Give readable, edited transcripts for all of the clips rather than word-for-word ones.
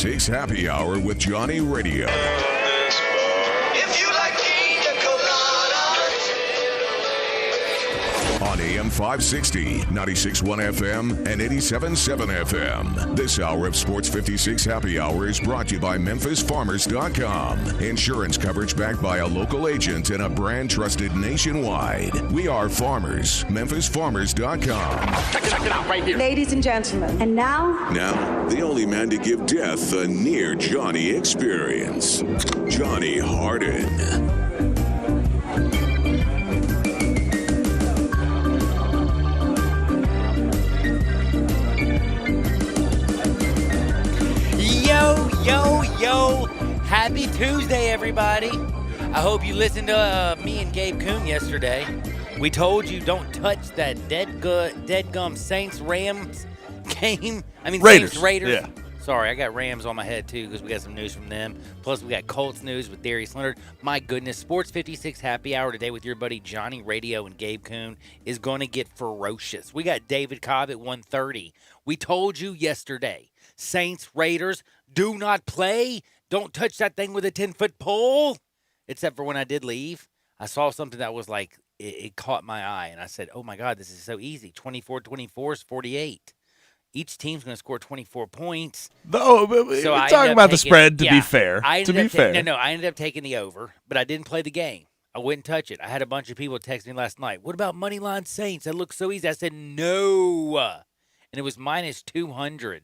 56 Happy Hour with Johnny Radio. If you like pina coladas. On AM 560, 96.1 FM, and 87.7 FM. This hour of Sports 56 Happy Hour is brought to you by MemphisFarmers.com. Insurance coverage backed by a local agent and a brand trusted nationwide. We are farmers. MemphisFarmers.com. Check it out right here. Ladies and gentlemen, and now, The only man to give death a near Johnny experience. Johnny Harden. Yo, happy Tuesday, everybody. I hope you listened to me and Gabe Kuhn yesterday. We told you don't touch that deadgum Saints-Rams game. Raiders. Saints-Raiders. Yeah. Sorry, I got Rams on my head, too, because we got some news from them. Plus, we got Colts news with Darius Leonard. My goodness, Sports 56 Happy Hour today with your buddy Johnny Radio and Gabe Kuhn is going to get ferocious. We got David Cobb at 1:30. We told you yesterday, Saints-Raiders, do not play. Don't touch that thing with a 10-foot pole. Except for when I did leave, I saw something that was like, it caught my eye. And I said, oh, my God, this is so easy. 24-24 is 48. Each team's going to score 24 points. No, we're talking about the spread, to be fair. I ended up taking the over, but I didn't play the game. I wouldn't touch it. I had a bunch of people text me last night. What about Moneyline Saints? That looks so easy. I said, no. And it was minus 200.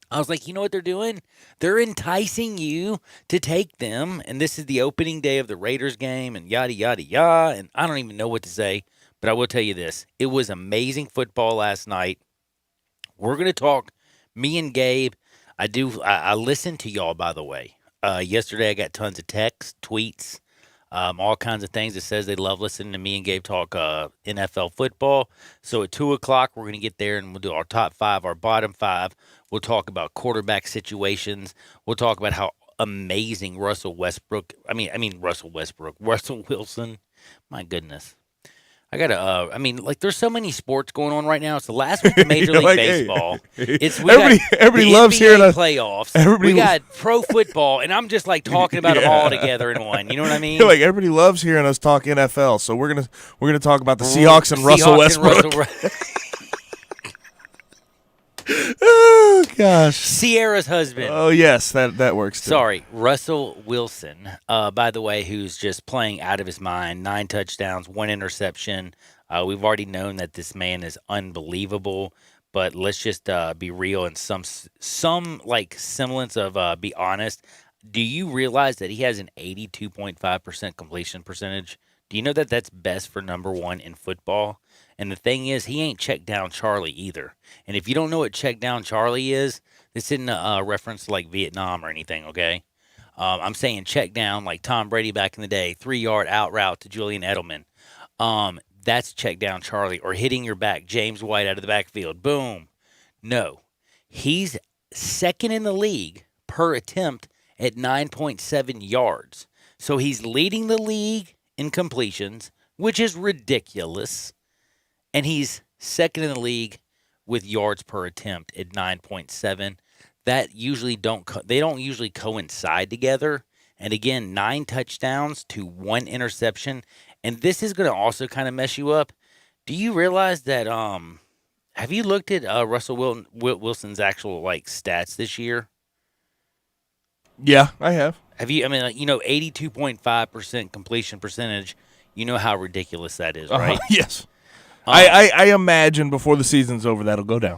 I was like, you know what they're doing? They're enticing you to take them. And this is the opening day of the Raiders game and yada, yada, yada. And I don't even know what to say, but I will tell you this. It was amazing football last night. We're going to talk, me and Gabe. I listened to y'all, by the way. Yesterday I got tons of texts, tweets, all kinds of things that says they love listening to me and Gabe talk NFL football. So at 2 o'clock, we're going to get there and we'll do our top five, our bottom five. We'll talk about quarterback situations. We'll talk about how amazing Russell Wilson. My goodness. I gotta. There's so many sports going on right now. It's the last week of Major League Baseball. Everybody loves hearing us. Playoffs. We got pro football, and I'm just like talking about them all together in one. You know what I mean? Like everybody loves hearing us talk NFL. So we're gonna talk about the Seahawks and Russell Westbrook. Oh gosh, Sierra's husband. Oh yes, that works too. Sorry, Russell Wilson. By the way, who's just playing out of his mind. 9 touchdowns, 1 interception. We've already known that this man is unbelievable. But let's just be real and some like semblance of be honest. Do you realize that he has an 82.5% completion percentage? Do you know that that's best for number one in football? And the thing is, he ain't check down Charlie either. And if you don't know what check down Charlie is, this isn't a reference to like Vietnam or anything, okay? I'm saying check down like Tom Brady back in the day, 3-yard out route to Julian Edelman. That's check down Charlie. Or hitting your back, James White out of the backfield. Boom. No. He's second in the league per attempt at 9.7 yards. So he's leading the league in completions, which is ridiculous. And he's second in the league with yards per attempt at 9.7. That usually they don't usually coincide together. And again, 9 touchdowns to 1 interception. And this is going to also kind of mess you up. Do you realize that? Have you looked at Russell Wilson's actual like stats this year? Yeah, I have. Have you? 82.5% completion percentage. You know how ridiculous that is, right? Yes. I imagine before the season's over that'll go down.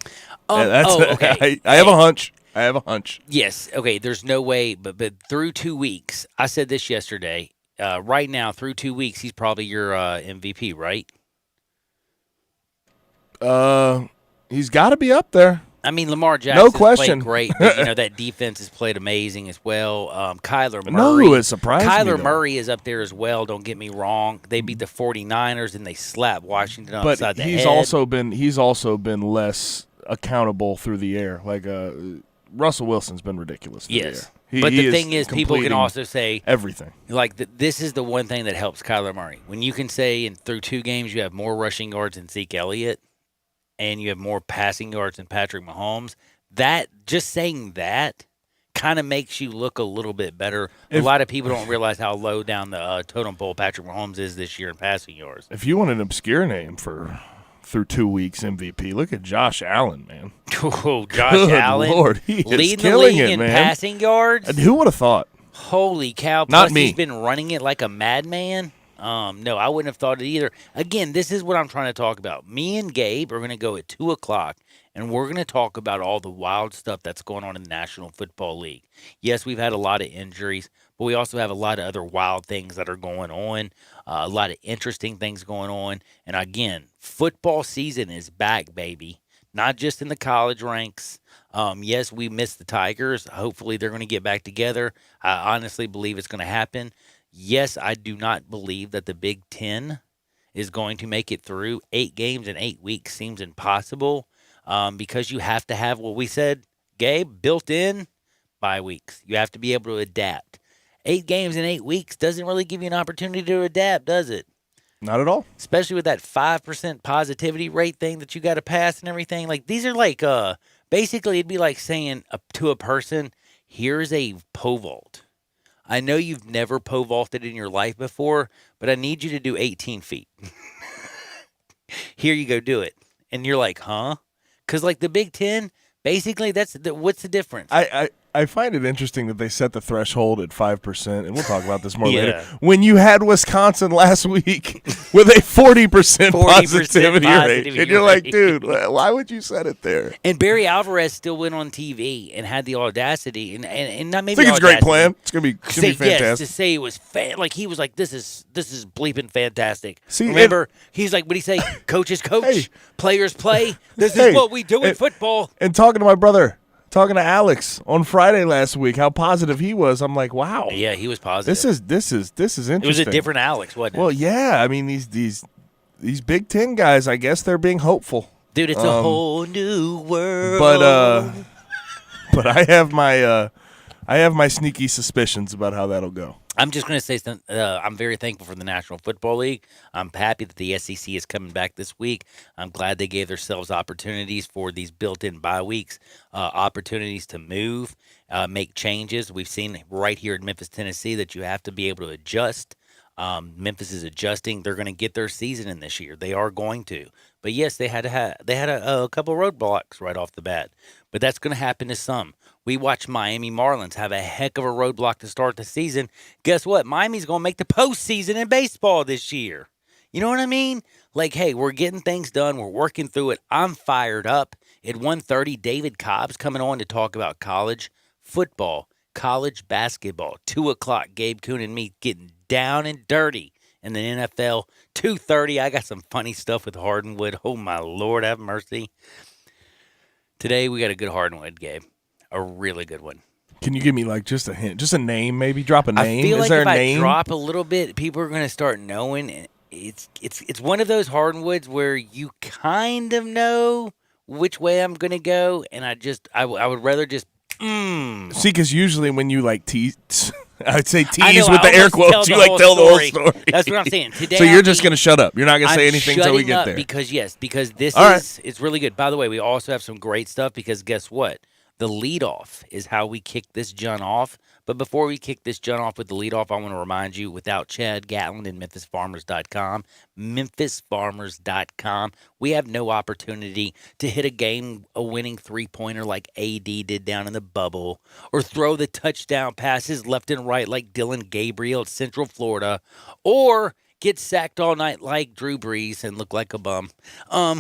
Okay. I have a hunch. Yes. Okay. There's no way, but through 2 weeks, I said this yesterday. Right now, through 2 weeks, he's probably your MVP, right? He's got to be up there. I mean, Lamar Jackson question. played great, but that defense has played amazing as well. Kyler Murray. No, it surprised me. Kyler Murray is up there as well, don't get me wrong. They beat the 49ers and they slapped Washington upside the head. But he's also been less accountable through the air. Like Russell Wilson's been ridiculous through the air. But the thing is, people can also say everything. Like this is the one thing that helps Kyler Murray. When you can say through 2 games you have more rushing yards than Zeke Elliott, and you have more passing yards than Patrick Mahomes, that just saying that kind of makes you look a little bit better. A lot of people don't realize how low down the totem pole Patrick Mahomes is this year in passing yards. If you want an obscure name for through 2 weeks MVP, look at Josh Allen, man. Oh, Josh Good Allen. Lord, he is leading the killing league it, in man. passing yards. And who would have thought? Holy cow. Not Plus, me. he's been running it like a madman. No, I wouldn't have thought it either. Again, this is what I'm trying to talk about. Me and Gabe are going to go at 2 o'clock, and we're going to talk about all the wild stuff that's going on in the National Football League. Yes, we've had a lot of injuries, but we also have a lot of other wild things that are going on, a lot of interesting things going on. And again, football season is back, baby. Not just in the college ranks. Yes, we missed the Tigers. Hopefully they're going to get back together. I honestly believe it's going to happen. Yes, I do not believe that the Big Ten is going to make it through. 8 games in 8 weeks seems impossible because you have to have what we said, Gabe, built in bye weeks. You have to be able to adapt. 8 games in 8 weeks doesn't really give you an opportunity to adapt, does it? Not at all. Especially with that 5% positivity rate thing that you got to pass and everything. Like, these are like, basically, it'd be like saying to a person, here's a pole vault. I know you've never pole vaulted in your life before, but I need you to do 18 feet. Here you go, do it. And you're like, huh? Because, like, the Big Ten, basically, what's the difference? I find it interesting that they set the threshold at 5%, and we'll talk about this more Yeah. later. When you had Wisconsin last week with a 40% positivity rate, and you're like, dude, why would you set it there? And Barry Alvarez still went on TV and had the audacity, and not maybe I think it's a great audacity, plan. It's gonna be fantastic. Yes, to say it was like he was like, this is bleeping fantastic. See, remember, he's like, what he say? Coaches coach, Hey. players play. This Hey, is what we do in and- football. And talking to my brother, talking to Alex on Friday last week, how positive he was. I'm like, wow. Yeah, he was positive. This is interesting. It was a different Alex, wasn't it? Well, yeah. I mean, these Big Ten guys, I guess they're being hopeful. Dude, it's a whole new world. But I have my sneaky suspicions about how that'll go. I'm just going to say something. I'm very thankful for the National Football League. I'm happy that the SEC is coming back this week. I'm glad they gave themselves opportunities for these built-in bye weeks, opportunities to move, make changes. We've seen right here in Memphis, Tennessee, that you have to be able to adjust. Memphis is adjusting. They're going to get their season in this year. They are going to. But yes, they had a couple roadblocks right off the bat. But that's going to happen to some. We watched Miami Marlins have a heck of a roadblock to start the season. Guess what? Miami's going to make the postseason in baseball this year. You know what I mean? Like, hey, we're getting things done. We're working through it. I'm fired up. At 1:30, David Cobb's coming on to talk about college football, college basketball. 2 o'clock, Gabe Kuhn and me getting down and dirty in the NFL. 2:30, I got some funny stuff with Hardwood. Oh, my Lord, have mercy. Today, we got a good Hardwood, Gabe. A really good one. Can you give me like just a hint, just a name, maybe drop a name? I feel Is like there if a I name? drop a little bit, people are going to start knowing. It's one of those hardwoods where you kind of know which way I'm going to go, and I would rather just See, because usually when you like tease, I'd say I tease know, with I the air almost tell quotes. the You like whole tell the whole story. story. That's what I'm saying. Today, So you're I'll just be- going to shut up. You're not going to say I'm anything until we shutting get up there. because this All it's really good. By the way, we also have some great stuff because guess what? The leadoff is how we kick this Jun off. But before we kick this Jun off with the leadoff, I want to remind you, without Chad Gatlin and MemphisFarmers.com, MemphisFarmers.com, we have no opportunity to hit a winning three-pointer like AD did down in the bubble, or throw the touchdown passes left and right like Dylan Gabriel at Central Florida, or get sacked all night like Drew Brees and look like a bum.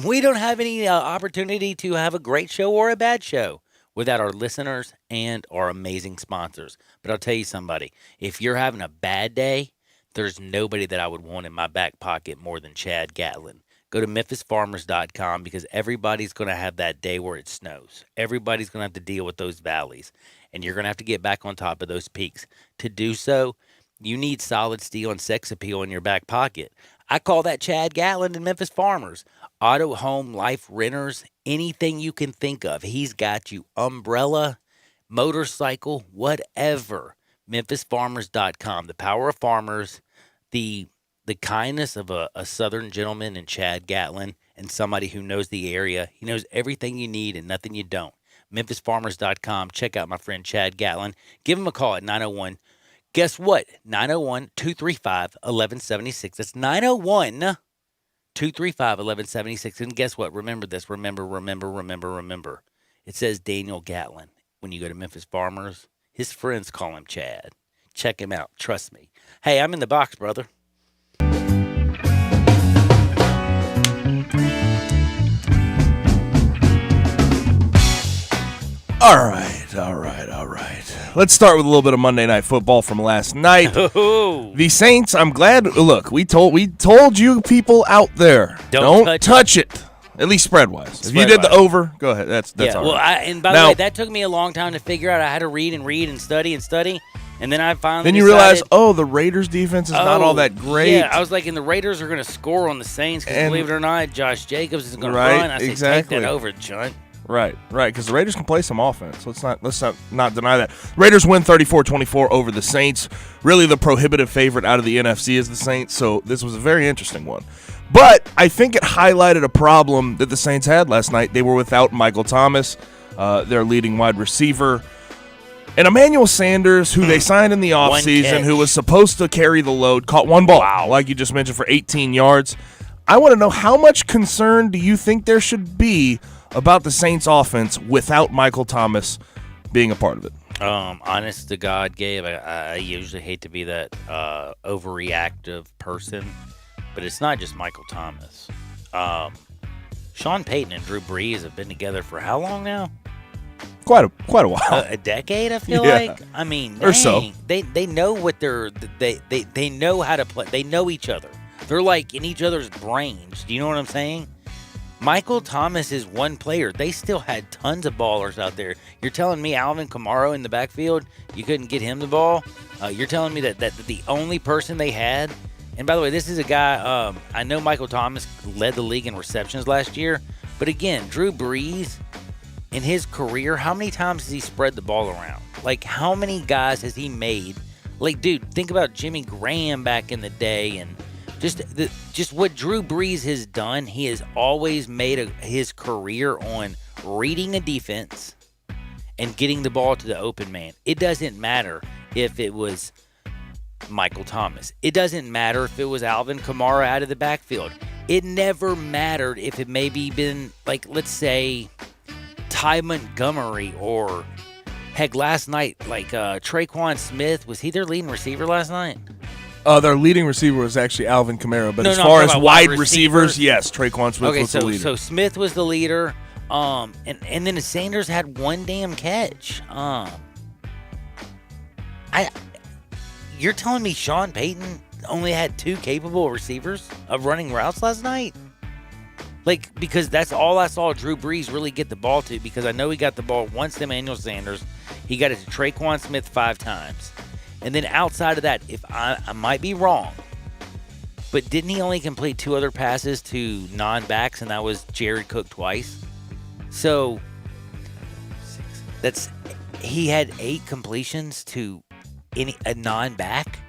We don't have any opportunity to have a great show or a bad show without our listeners and our amazing sponsors. But I'll tell you somebody, if you're having a bad day, there's nobody that I would want in my back pocket more than Chad Gatlin. Go to MemphisFarmers.com because everybody's going to have that day where it snows. Everybody's going to have to deal with those valleys, and you're going to have to get back on top of those peaks. To do so, you need solid steel and sex appeal in your back pocket. I call that Chad Gatlin and Memphis Farmers. Auto, home, life, renters, anything you can think of. He's got you. Umbrella, motorcycle, whatever. MemphisFarmers.com. The power of farmers, the kindness of a Southern gentleman in Chad Gatlin and somebody who knows the area. He knows everything you need and nothing you don't. MemphisFarmers.com. Check out my friend Chad Gatlin. Give him a call at 901. Guess what? 901-235-1176. That's 901-235-1176. And guess what? Remember this. Remember. It says Daniel Gatlin. When you go to Memphis Farmers, his friends call him Chad. Check him out. Trust me. Hey, I'm in the box, brother. All right. Let's start with a little bit of Monday Night Football from last night. The Saints, I'm glad. Look, we told you people out there, don't touch it. At least spread-wise. If you did the over, go ahead. That's all right. Well, and by the way, that took me a long time to figure out. I had to read and study, and then I finally Then you realize, the Raiders' defense is not all that great. Yeah, I was like, and the Raiders are going to score on the Saints because, believe it or not, Josh Jacobs is going to run. I said, take that over, John. Right, because the Raiders can play some offense. Let's not deny that. Raiders win 34-24 over the Saints. Really, the prohibitive favorite out of the NFC is the Saints, so this was a very interesting one. But I think it highlighted a problem that the Saints had last night. They were without Michael Thomas, their leading wide receiver, and Emmanuel Sanders, who they signed in the offseason, who was supposed to carry the load, caught one ball, like you just mentioned, for 18 yards. I want to know, how much concern do you think there should be about the Saints offense without Michael Thomas being a part of it? Honest to God, Gabe, I usually hate to be that overreactive person, but it's not just Michael Thomas. Sean Payton and Drew Brees have been together for how long now? Quite a while. A decade, I feel like. I mean, dang, or so. They know what they know how to play. They know each other. They're like in each other's brains. Do you know what I'm saying? Michael Thomas is one player. They still had tons of ballers out there. You're telling me Alvin Kamara in the backfield, you couldn't get him the ball? You're telling me that the only person they had, and by the way, this is a guy, I know Michael Thomas led the league in receptions last year, but again, Drew Brees, in his career, how many times has he spread the ball around? Like, how many guys has he made? Like, dude, think about Jimmy Graham back in the day, and just what Drew Brees has done. He has always made his career on reading a defense and getting the ball to the open man. It doesn't matter if it was Michael Thomas. It doesn't matter if it was Alvin Kamara out of the backfield. It never mattered if it maybe been, like, let's say, Ty Montgomery, or heck, last night, like Traquan Smith. Was he their leading receiver last night? Their leading receiver was actually Alvin Kamara, but as far as wide receivers, yes, Traquan Smith was the leader. So Smith was the leader, and then Sanders had one damn catch. You're telling me Sean Payton only had two capable receivers of running routes last night? Like, because that's all I saw Drew Brees really get the ball to, because I know he got the ball once to Emmanuel Sanders. He got it to Traquan Smith 5 times. And then outside of that, if I might be wrong, but didn't he only complete 2 other passes to non-backs, and that was Jared Cook twice? So he had 8 completions to a non-back.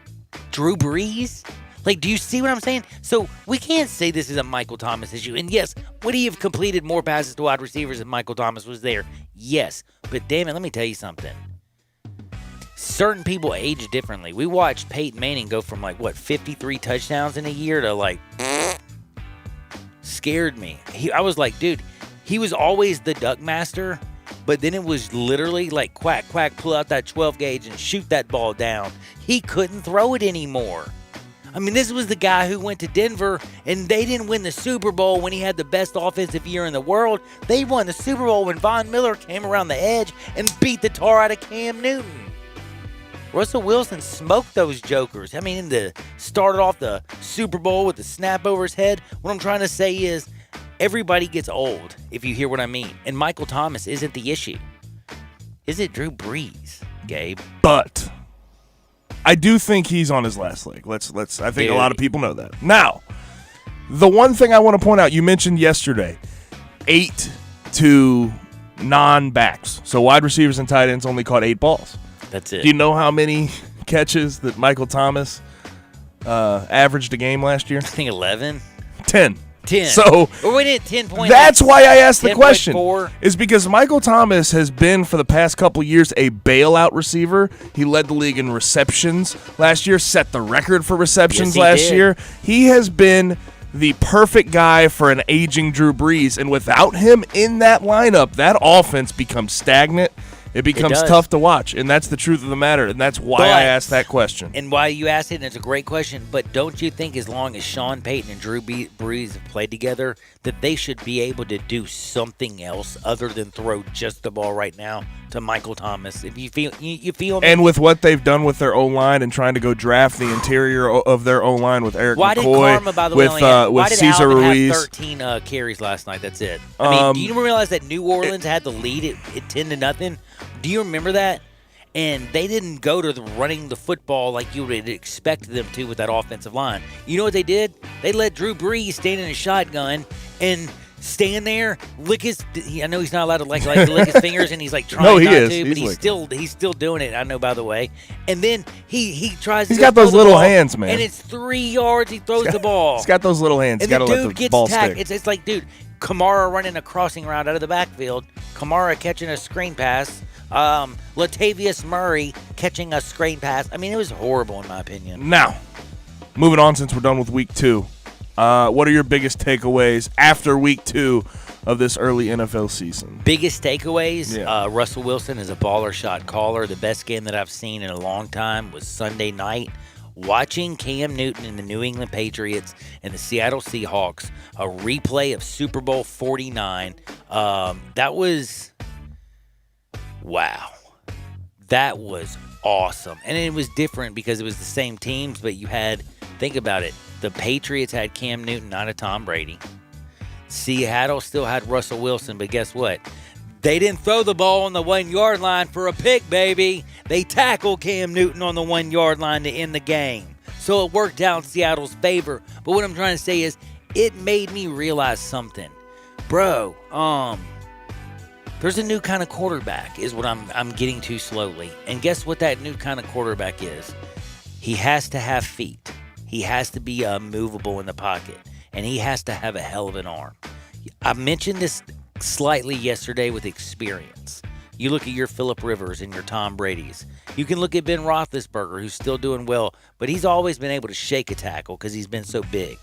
Drew Brees? Like, do you see what I'm saying? So we can't say this is a Michael Thomas issue. And yes, would he have completed more passes to wide receivers if Michael Thomas was there? Yes. But damn it, let me tell you something. Certain people age differently. We watched Peyton Manning go from 53 touchdowns in a year to scared me. I was like, dude, he was always the duck master, but then it was literally like quack, quack, pull out that 12 gauge and shoot that ball down. He couldn't throw it anymore. I mean, this was the guy who went to Denver, and they didn't win the Super Bowl when he had the best offensive year in the world. They won the Super Bowl when Von Miller came around the edge and beat the tar out of Cam Newton. Russell Wilson smoked those jokers. I mean, started off the Super Bowl with the snap over his head. What I'm trying to say is everybody gets old, if you hear what I mean. And Michael Thomas isn't the issue. Is it Drew Brees, Gabe? But I do think he's on his last leg. I think a lot of people know that. Now, the one thing I want to point out, you mentioned yesterday, 8 to non-backs. So wide receivers and tight ends only caught 8 balls. That's it. Do you know how many catches that Michael Thomas averaged a game last year? I think 11. 10. 10. So We're winning at 10 points. that's why I asked the question. 10.4. Is because Michael Thomas has been, for the past couple years, a bailout receiver. He led the league in receptions last year, set the record for receptions Yes, he last did. year. He has been the perfect guy for an aging Drew Brees, and without him in that lineup, that offense becomes stagnant. It becomes does. tough to watch, and that's the truth of the matter, and that's why I asked that question. And why you asked it, and it's a great question, but don't you think as long as Sean Payton and Drew Brees have played together, that they should be able to do something else other than throw just the ball right now to Michael Thomas? If you feel me? And with what they've done with their O-line and trying to go draft the interior of their O-line with Eric Why did McCoy, Karma, by the way, with Cesar Alvin Ruiz. have 13 carries last night? That's it. I mean, do you realize that New Orleans had the lead at 10-0? Do you remember that? And they didn't go to running the football like you would expect them to with that offensive line. You know what they did? They let Drew Brees stand in a shotgun and stand there, lick his. I know he's not allowed to like lick his fingers, and he's like trying No, he not is. to, but He's he's still doing it. I know, by the way. And then he tries. He's to got throw those the little ball, hands, man. And it's 3 yards. He throws the ball. He's got those little hands. And He's got the to let dude the gets ball tacked. stick. It's like, dude, Kamara running a crossing route out of the backfield. Kamara catching a screen pass. Latavius Murray catching a screen pass. I mean, it was horrible in my opinion. Now, moving on since we're done with week 2, what are your biggest takeaways after week 2 of this early NFL season? Biggest takeaways, Yeah. Russell Wilson is a baller shot caller. The best game that I've seen in a long time was Sunday night. Watching Cam Newton and the New England Patriots and the Seattle Seahawks, a replay of Super Bowl 49, that was, wow. That was awesome. And it was different because it was the same teams, but you had, think about it, the Patriots had Cam Newton, not a Tom Brady. Seattle still had Russell Wilson, but guess what? They didn't throw the ball on the 1 yard line for a pick, baby. They tackled Cam Newton on the 1 yard line to end the game. So it worked out in Seattle's favor. But what I'm trying to say is it made me realize something. Bro, there's a new kind of quarterback is what I'm getting to slowly. And guess what that new kind of quarterback is? He has to have feet. He has to be movable in the pocket. And he has to have a hell of an arm. I mentioned this slightly yesterday with experience. You look at your Phillip Rivers and your Tom Brady's. You can look at Ben Roethlisberger, who's still doing well, but he's always been able to shake a tackle because he's been so big.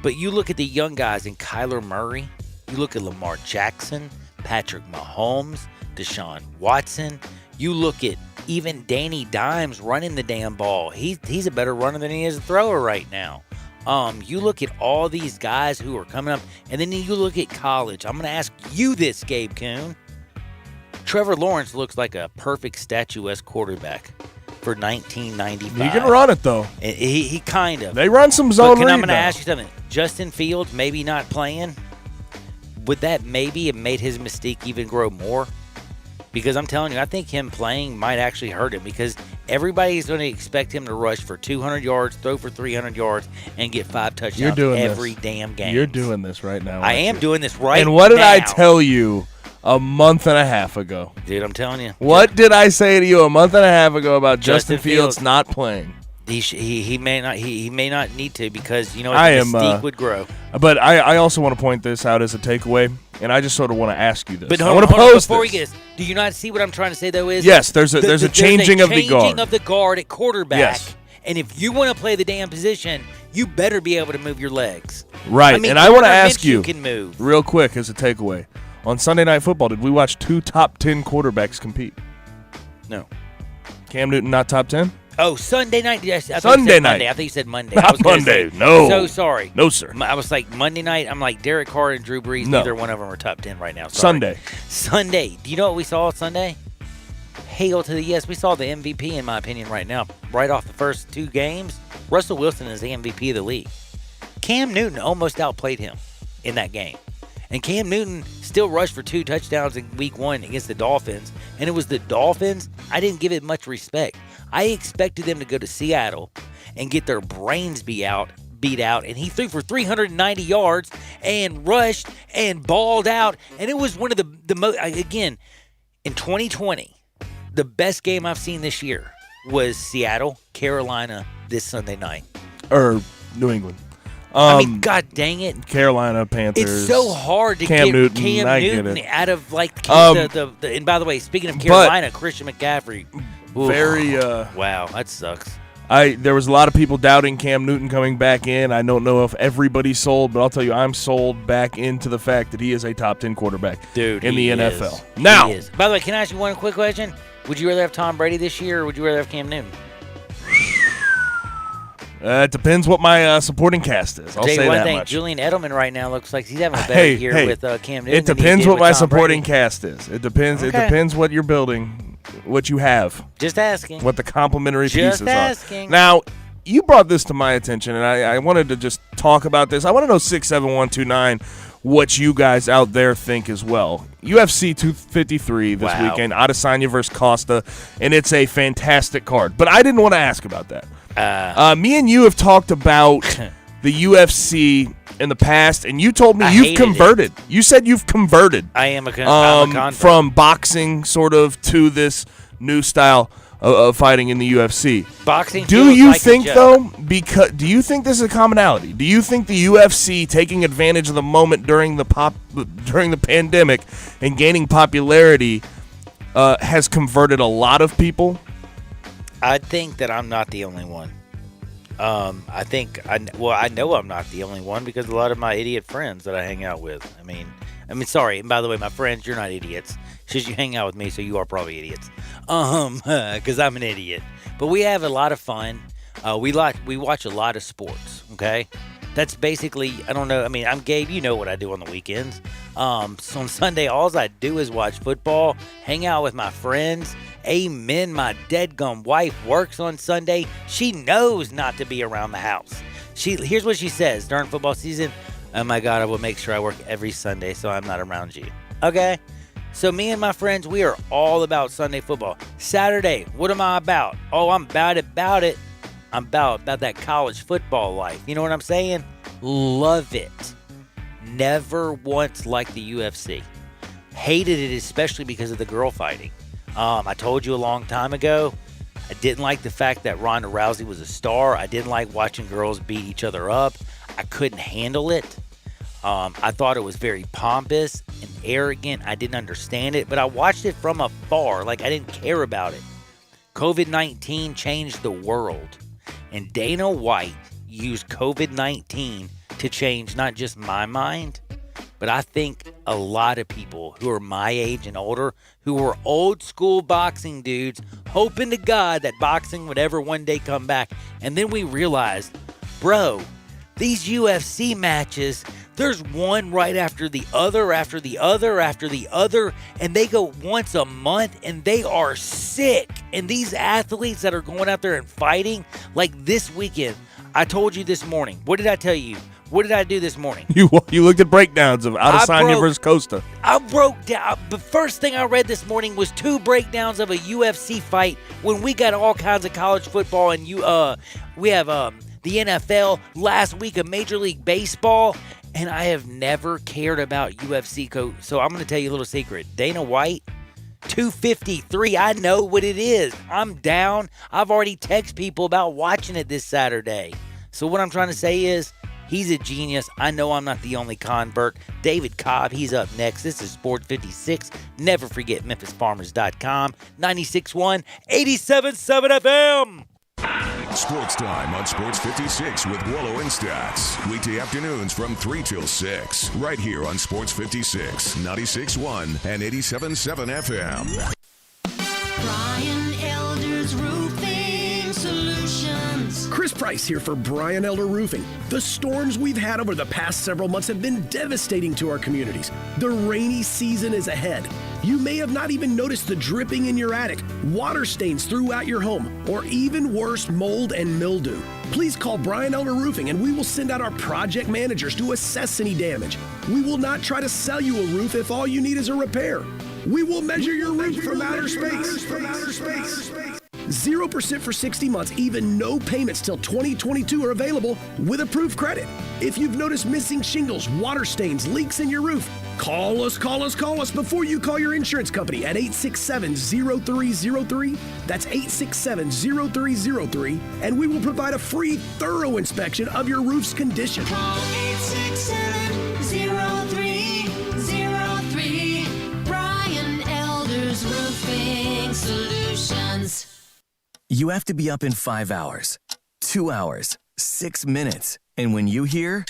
But you look at the young guys in Kyler Murray. You look at Lamar Jackson, Patrick Mahomes, Deshaun Watson. You look at even Danny Dimes running the damn ball. He's a better runner than he is a thrower right now. You look at all these guys who are coming up, and then you look at college. I'm going to ask you this, Gabe Kuhn. Trevor Lawrence looks like a perfect statuesque quarterback for 1995. He can run it, though. He kind of. They run some zone read I'm going to now. ask you something. Justin Fields maybe not playing. Would that maybe have made his mystique even grow more? Because I'm telling you, I think him playing might actually hurt him because everybody's going to expect him to rush for 200 yards, throw for 300 yards, and get 5 touchdowns You're doing every this. damn game. You're doing this right now. I aren't am you? doing this right now. And what did I tell you a month and a half ago? Dude, I'm telling you. What did I say to you a month and a half ago about Justin Justin Fields Fields. not playing? He may not need to because, you know, I the am, mystique would grow. But I also want to point this out as a takeaway, and I just sort of want to ask you this. But I hold want on, to hold on, pose before we this. get this, do you not see what I'm trying to say, though, is? Yes, there's a changing of the There's a guard. changing of the guard at quarterback. Yes. And if you want to play the damn position, you better be able to move your legs. Right, I mean, and I want to Gardner ask you, Minshew can move. real quick as a takeaway. On Sunday Night Football, did we watch 2 top 10 quarterbacks compete? No. Cam Newton not top 10? Oh, Sunday night. Yes, I thought Sunday you said night. Monday. I thought you said Monday. I Not was gonna Monday. say, No. So sorry. No, sir. I was like Monday night. I'm like Derek Carr and Drew Brees. No. Neither one of them are top 10 right now. Sorry. Sunday. Do you know what we saw Sunday? Hail to the yes. We saw the MVP in my opinion right now. Right off the first 2 games, Russell Wilson is the MVP of the league. Cam Newton almost outplayed him in that game. And Cam Newton still rushed for 2 touchdowns in week 1 against the Dolphins. And it was the Dolphins. I didn't give it much respect. I expected them to go to Seattle and get their brains beat out. And he threw for 390 yards and rushed and balled out. And it was one of the most, again, in 2020, the best game I've seen this year was Seattle, Carolina this Sunday night. Or New England. I mean, God dang it. Carolina Panthers. It's so hard to Cam get Newton, Cam I get Newton it. out of and by the way, speaking of Carolina, Christian McCaffrey. Oof. Very. Wow, that sucks. There was a lot of people doubting Cam Newton coming back in. I don't know if everybody's sold, but I'll tell you, I'm sold back into the fact that he is a top 10 quarterback in the NFL. Is. Now, he is. By the way, can I ask you one quick question? Would you rather have Tom Brady this year, or would you rather have Cam Newton? It depends what my supporting cast is. I'll tell you say one that thing, much. Julian Edelman right now looks like he's having a better year with Cam Newton. It than he depends did what with my Tom supporting Brady. cast is. It depends. Okay. It depends what you're building, what you have, Just asking. what the complementary Just pieces asking. are. Now, you brought this to my attention, and I wanted to just talk about this. I want to know 67129 what you guys out there think as well. UFC 253 this weekend, Adesanya versus Costa, and it's a fantastic card. But I didn't want to ask about that. Me and you have talked about the UFC in the past, and you told me you've converted. You said you've converted. I am a convert. From boxing sort of to this new style of fighting in the UFC. Boxing. Do you like think though? Do you think this is a commonality? Do you think the UFC taking advantage of the moment during the pandemic and gaining popularity has converted a lot of people? I think that I'm not the only one. I know I'm not the only one because a lot of my idiot friends that I hang out with. I mean, sorry. And by the way, my friends, you're not idiots. It's just you hang out with me, so you are probably idiots. Because I'm an idiot. But we have a lot of fun. We watch a lot of sports. Okay, that's basically. I don't know. I mean, I'm Gabe. You know what I do on the weekends. So on Sunday, all I do is watch football, hang out with my friends. Amen. My deadgum wife works on Sunday. She knows not to be around the house. Here's what she says during football season. Oh my God, I will make sure I work every Sunday so I'm not around you. Okay? So me and my friends, we are all about Sunday football. Saturday, what am I about? Oh, I'm about it. I'm about that college football life. You know what I'm saying? Love it. Never once liked the UFC. Hated it, especially because of the girl fighting. I told you a long time ago, I didn't like the fact that Ronda Rousey was a star. I didn't like watching girls beat each other up. I couldn't handle it. I thought it was very pompous and arrogant. I didn't understand it, but I watched it from afar. Like, I didn't care about it. COVID-19 changed the world, and Dana White used COVID-19 to change not just my mind, but I think a lot of people who are my age and older, who were old school boxing dudes, hoping to God that boxing would ever one day come back. And then we realized, bro, these UFC matches, there's one right after the other, after the other, after the other, and they go once a month, and they are sick. And these athletes that are going out there and fighting, like this weekend, I told you this morning. What did I tell you? What did I do this morning? You looked at breakdowns of Adesanya versus Costa. I broke down. The first thing I read this morning was 2 breakdowns of a UFC fight when we got all kinds of college football and we have the NFL last week of Major League Baseball, and I have never cared about UFC. So I'm going to tell you a little secret. Dana White, 253. I know what it is. I'm down. I've already texted people about watching it this Saturday. So what I'm trying to say is, he's a genius. I know I'm not the only convert. David Cobb, he's up next. This is Sports 56. Never forget MemphisFarmers.com. 96.1, 87.7 FM. Sports Time on Sports 56 with Wallo and Stats. Weekday afternoons from 3 till 6. Right here on Sports 56, 96.1 and 87.7 FM. Brian Elder's Roofing Solutions. Chris Price here for Brian Elder Roofing. The storms we've had over the past several months have been devastating to our communities. The rainy season is ahead. You may have not even noticed the dripping in your attic, water stains throughout your home, or even worse, mold and mildew. Please call Brian Elder Roofing and we will send out our project managers to assess any damage. We will not try to sell you a roof if all you need is a repair. We will measure your roof from outer space. 0% for 60 months, even no payments till 2022 are available with approved credit. If you've noticed missing shingles, water stains, leaks in your roof, Call us before you call your insurance company at 867-0303. That's 867-0303, and we will provide a free, thorough inspection of your roof's condition. Call 867-0303. Brian Elders Roofing Solutions. You have to be up in 5 hours, 2 hours, 6 minutes. And when you hear,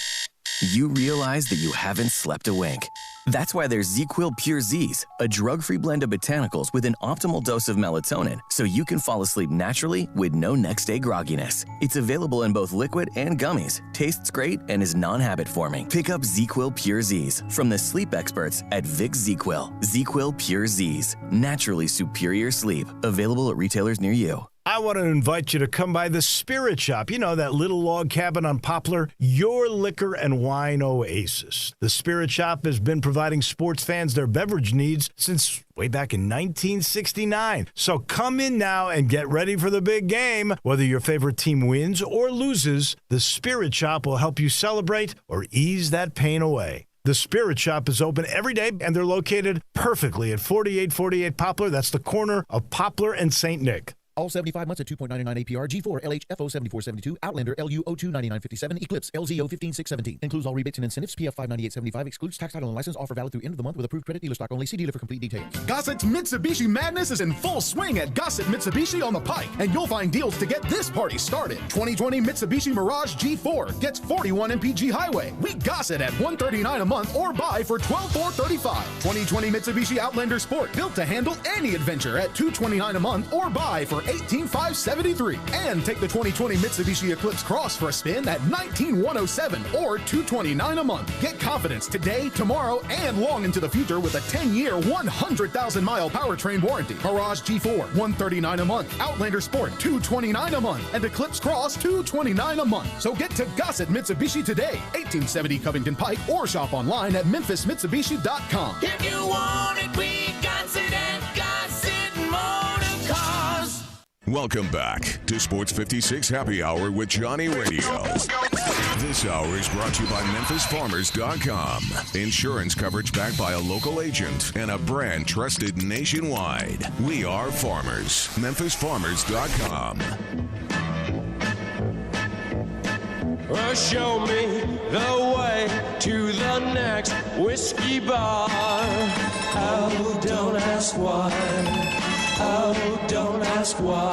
you realize that you haven't slept a wink. That's why there's ZzzQuil Pure Z's, a drug-free blend of botanicals with an optimal dose of melatonin, so you can fall asleep naturally with no next-day grogginess. It's available in both liquid and gummies, tastes great, and is non-habit forming. Pick up ZzzQuil Pure Z's from the sleep experts at Vic ZzzQuil. ZzzQuil Pure Z's, naturally superior sleep. Available at retailers near you. I want to invite you to come by the Spirit Shop. You know, that little log cabin on Poplar, your liquor and wine oasis. The Spirit Shop has been providing sports fans their beverage needs since way back in 1969. So come in now and get ready for the big game. Whether your favorite team wins or loses, the Spirit Shop will help you celebrate or ease that pain away. The Spirit Shop is open every day, and they're located perfectly at 4848 Poplar. That's the corner of Poplar and St. Nick. All 75 months at 2.99 APR, G4, LHFO 7472, Outlander, LU 029957, Eclipse, LZO 15617. Includes all rebates and incentives, PF 59875, excludes tax, title, and license. Offer valid through end of the month with approved credit dealer stock only. See dealer for complete details. Gossett's Mitsubishi Madness is in full swing at Gossett Mitsubishi on the Pike, and you'll find deals to get this party started. 2020 Mitsubishi Mirage G4 gets 41 MPG Highway. We Gossett at $139 a month or buy for $12,435. 2020 Mitsubishi Outlander Sport, built to handle any adventure at $229 a month or buy for $18,573. And take the 2020 Mitsubishi Eclipse Cross for a spin at $19,107 or $229 a month. Get confidence today, tomorrow, and long into the future with a 10-year, 100,000-mile powertrain warranty. Mirage G4, $139 a month. Outlander Sport, $229 a month. And Eclipse Cross, $229 a month. So get to Gossett Mitsubishi today, 1870 Covington Pike, or shop online at memphismitsubishi.com. If you want it, we got it at Gossett Motor Cars. Welcome back to Sports 56 Happy Hour with Johnny Radio. This hour is brought to you by MemphisFarmers.com. Insurance coverage backed by a local agent and a brand trusted nationwide. We are farmers. MemphisFarmers.com. Show me the way to the next whiskey bar. Oh, don't ask why. Oh, don't ask why.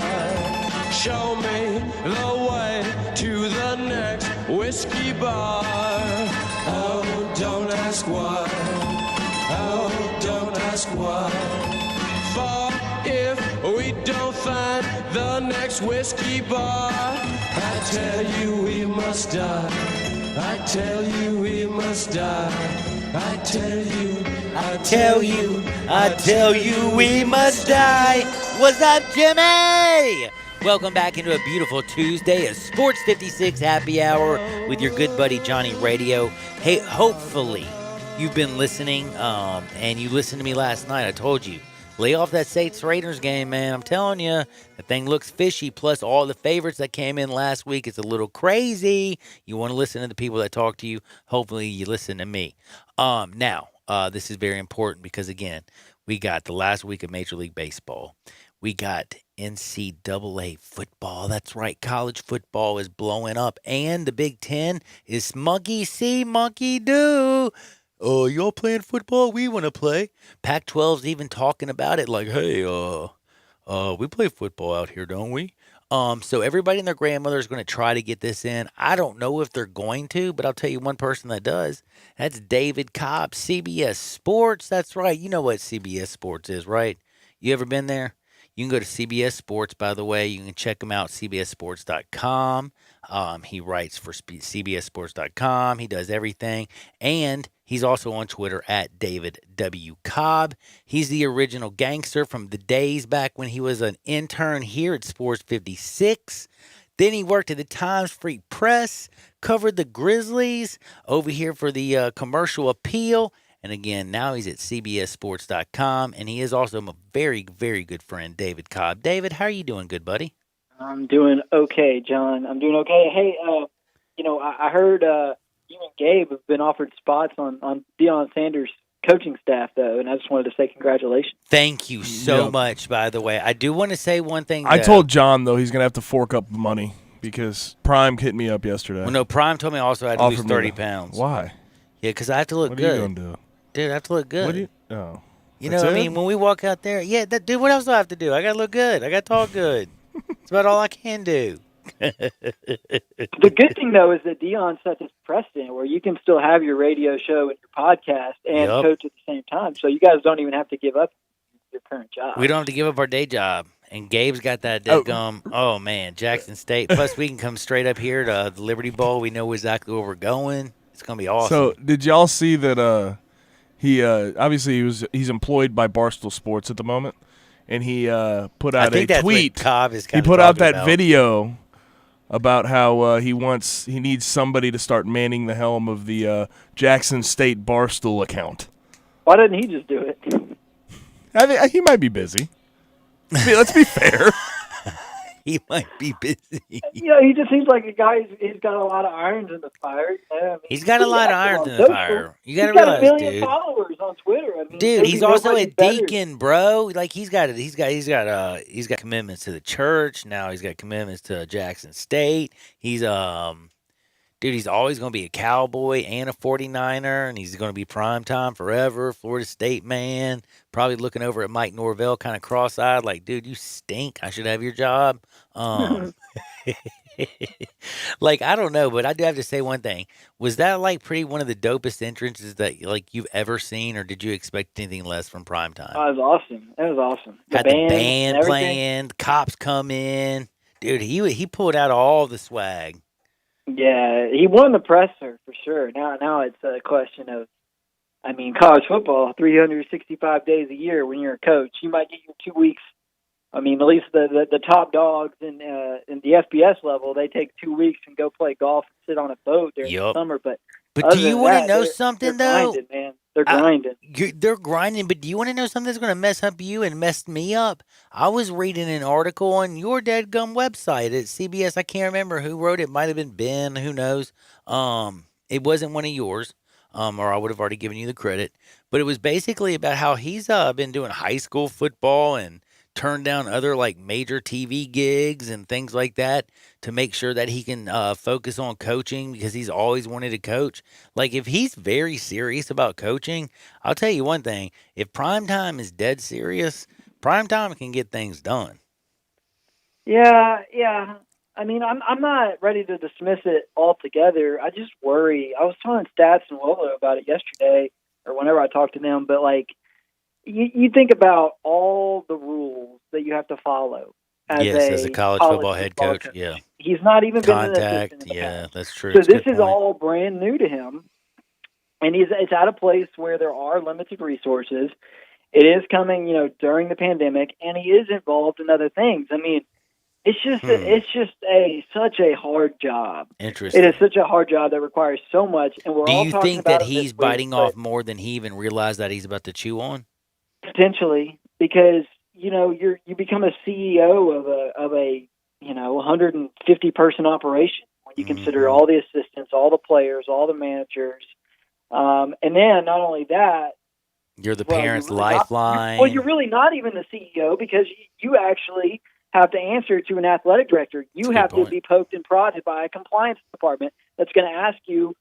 Show me the way to the next whiskey bar. Oh, don't ask why. Oh, don't ask why. For if we don't find the next whiskey bar, I tell you we must die. I tell you we must die. I tell you we must die. What's up, Jimmy? Welcome back into a beautiful Tuesday, a Sports 56 Happy Hour with your good buddy Johnny Radio. Hey, hopefully you've been listening, and you listened to me last night. I told you, lay off that Saints Raiders game, man. I'm telling you, the thing looks fishy. Plus, all the favorites that came in last week, it's a little crazy. You want to listen to the people that talk to you. Hopefully, you listen to me. Now, this is very important because, again, we got the last week of Major League Baseball. We got NCAA football. That's right. College football is blowing up. And the Big Ten is monkey see, monkey do. Oh, y'all playing football? We want to play. Pac-12's even talking about it like, hey, we play football out here, don't we? So everybody and their grandmother is going to try to get this in. I don't know if they're going to, but I'll tell you one person that does. That's David Cobb, CBS Sports. That's right. You know what CBS Sports is, right? You ever been there? You can go to CBS Sports, by the way. You can check him out, cbssports.com. He writes for cbssports.com. He does everything. And he's also on Twitter at David W. Cobb. He's the original gangster from the days back when he was an intern here at Sports 56. Then he worked at the Times Free Press, covered the Grizzlies over here for the Commercial Appeal. And again, now he's at cbssports.com, and he is also a very, very good friend, David Cobb. David, how are you doing, good buddy? I'm doing okay, John. I'm doing okay. Hey, I heard you and Gabe have been offered spots on Deion Sanders' coaching staff, though, and I just wanted to say congratulations. Thank you so much, by the way. I do want to say one thing. I told John, though, he's going to have to fork up money because Prime hit me up yesterday. Well, no, Prime told me I also had to lose 30 pounds. Why? Yeah, because I have to look what good. What are you going to do? Dude, I have to look good. What do you? Oh. You know what I mean? When we walk out there, dude, what else do I have to do? I got to look good. I got to talk good. It's about all I can do. The good thing, though, is that Dion set this precedent where you can still have your radio show and your podcast and coach at the same time. So you guys don't even have to give up your current job. We don't have to give up our day job. And Gabe's got that oh, man, Jackson State. Plus, we can come straight up here to the Liberty Bowl. We know exactly where we're going. It's going to be awesome. So did y'all see that he obviously he's employed by Barstool Sports at the moment, and he put out a tweet. He put out that video about how he needs somebody to start manning the helm of the Jackson State Barstool account. Why didn't he just do it? I think he might be busy. Let's be fair. He might be busy. He just seems like a guy who's got a lot of irons in the fire. He's got a lot of irons in the fire. You got to realize, dude. He's got 1 billion followers on Twitter. I mean, dude, he's also a deacon, bro. Like he's got commitments to the church. Now he's got commitments to Jackson State. He's he's always going to be a Cowboy and a 49er, and he's going to be primetime forever, Florida State man. Probably looking over at Mike Norvell kind of cross-eyed like, dude, you stink. I should have your job. Like, I don't know, but I do have to say one thing. Was that, like, pretty one of the dopest entrances that, like, you've ever seen, or did you expect anything less from primetime? Oh, it was awesome. It was awesome. Had the band playing, cops come in. Dude, he pulled out all the swag. Yeah, he won the presser for sure. Now it's a question of, college football, 365 days a year when you're a coach. You might get your 2 weeks. At least the top dogs in the FBS level, they take 2 weeks and go play golf and sit on a boat during the summer. But do you want to know something, though? Grinding, man. They're grinding. They're grinding, but do you want to know something that's going to mess up you and mess me up? I was reading an article on your dadgum website at CBS. I can't remember who wrote it. It might have been Ben. Who knows? It wasn't one of yours, or I would have already given you the credit. But it was basically about how he's been doing high school football and turned down other like major TV gigs and things like that to make sure that he can focus on coaching because he's always wanted to coach. Like if he's very serious about coaching, I'll tell you one thing, if primetime is dead serious, primetime can get things done. Yeah. I'm not ready to dismiss it altogether. I just worry. I was telling Stats and Wolo about it yesterday or whenever I talked to them, but like, you think about all the rules that you have to follow as a college football head coach. Yeah, he's not even been in contact. Yeah, that's true. So this is all brand new to him, and it's at a place where there are limited resources. It is coming, during the pandemic, and he is involved in other things. It's just such a hard job. Interesting. It is such a hard job that requires so much, and we're all talking about. Do you think that he's biting off more than he even realized that he's about to chew on? Potentially, because you become a CEO of a 150 person operation when you consider all the assistants, all the players, all the managers, and then not only that, you're the parents' lifeline. You're really not even the CEO because you actually have to answer to an athletic director. You have to be poked and prodded by a compliance department that's going to ask you,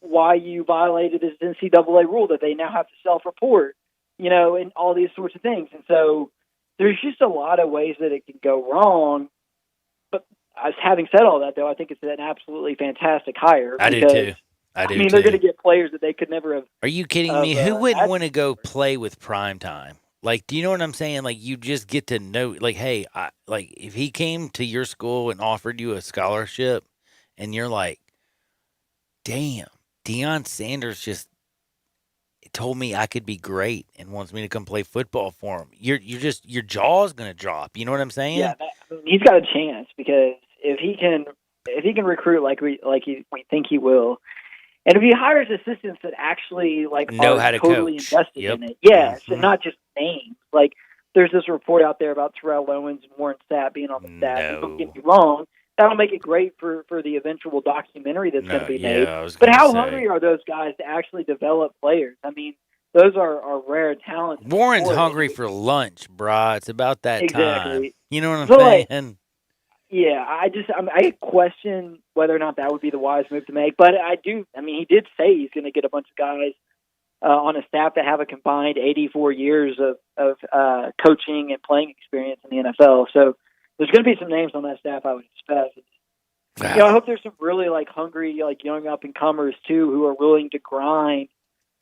why you violated this NCAA rule that they now have to self-report. And all these sorts of things. And so there's just a lot of ways that it can go wrong. But having said all that, though, I think it's an absolutely fantastic hire. I do too. They're going to get players that they could never have. Are you kidding me? Who wouldn't want to go play with primetime? Like, do you know what I'm saying? Like, you just get to know, like, hey, if he came to your school and offered you a scholarship and you're like, damn, Deion Sanders just told me I could be great and wants me to come play football for him. Your jaw's gonna drop. You know what I'm saying? Yeah, he's got a chance because if he can recruit like we think he will, and if he hires assistants that actually know how to totally coach. invested in it, yes, and not just names. Like there's this report out there about Terrell Owens and Warren Sapp being on the staff. No. Don't get me wrong. That'll make it great for the eventual documentary that's going to be made. I was but gonna how say. hungry are those guys to actually develop players? those are rare talents. Warren's hungry for lunch, brah. It's about that time. Exactly. You know what I'm So, saying? Yeah, I question whether or not that would be the wise move to make. But I do. I mean, he did say he's going to get a bunch of guys on a staff that have a combined 84 years of coaching and playing experience in the NFL. So there's going to be some names on that staff, I would expect. I hope there's some really hungry, young up and comers too, who are willing to grind.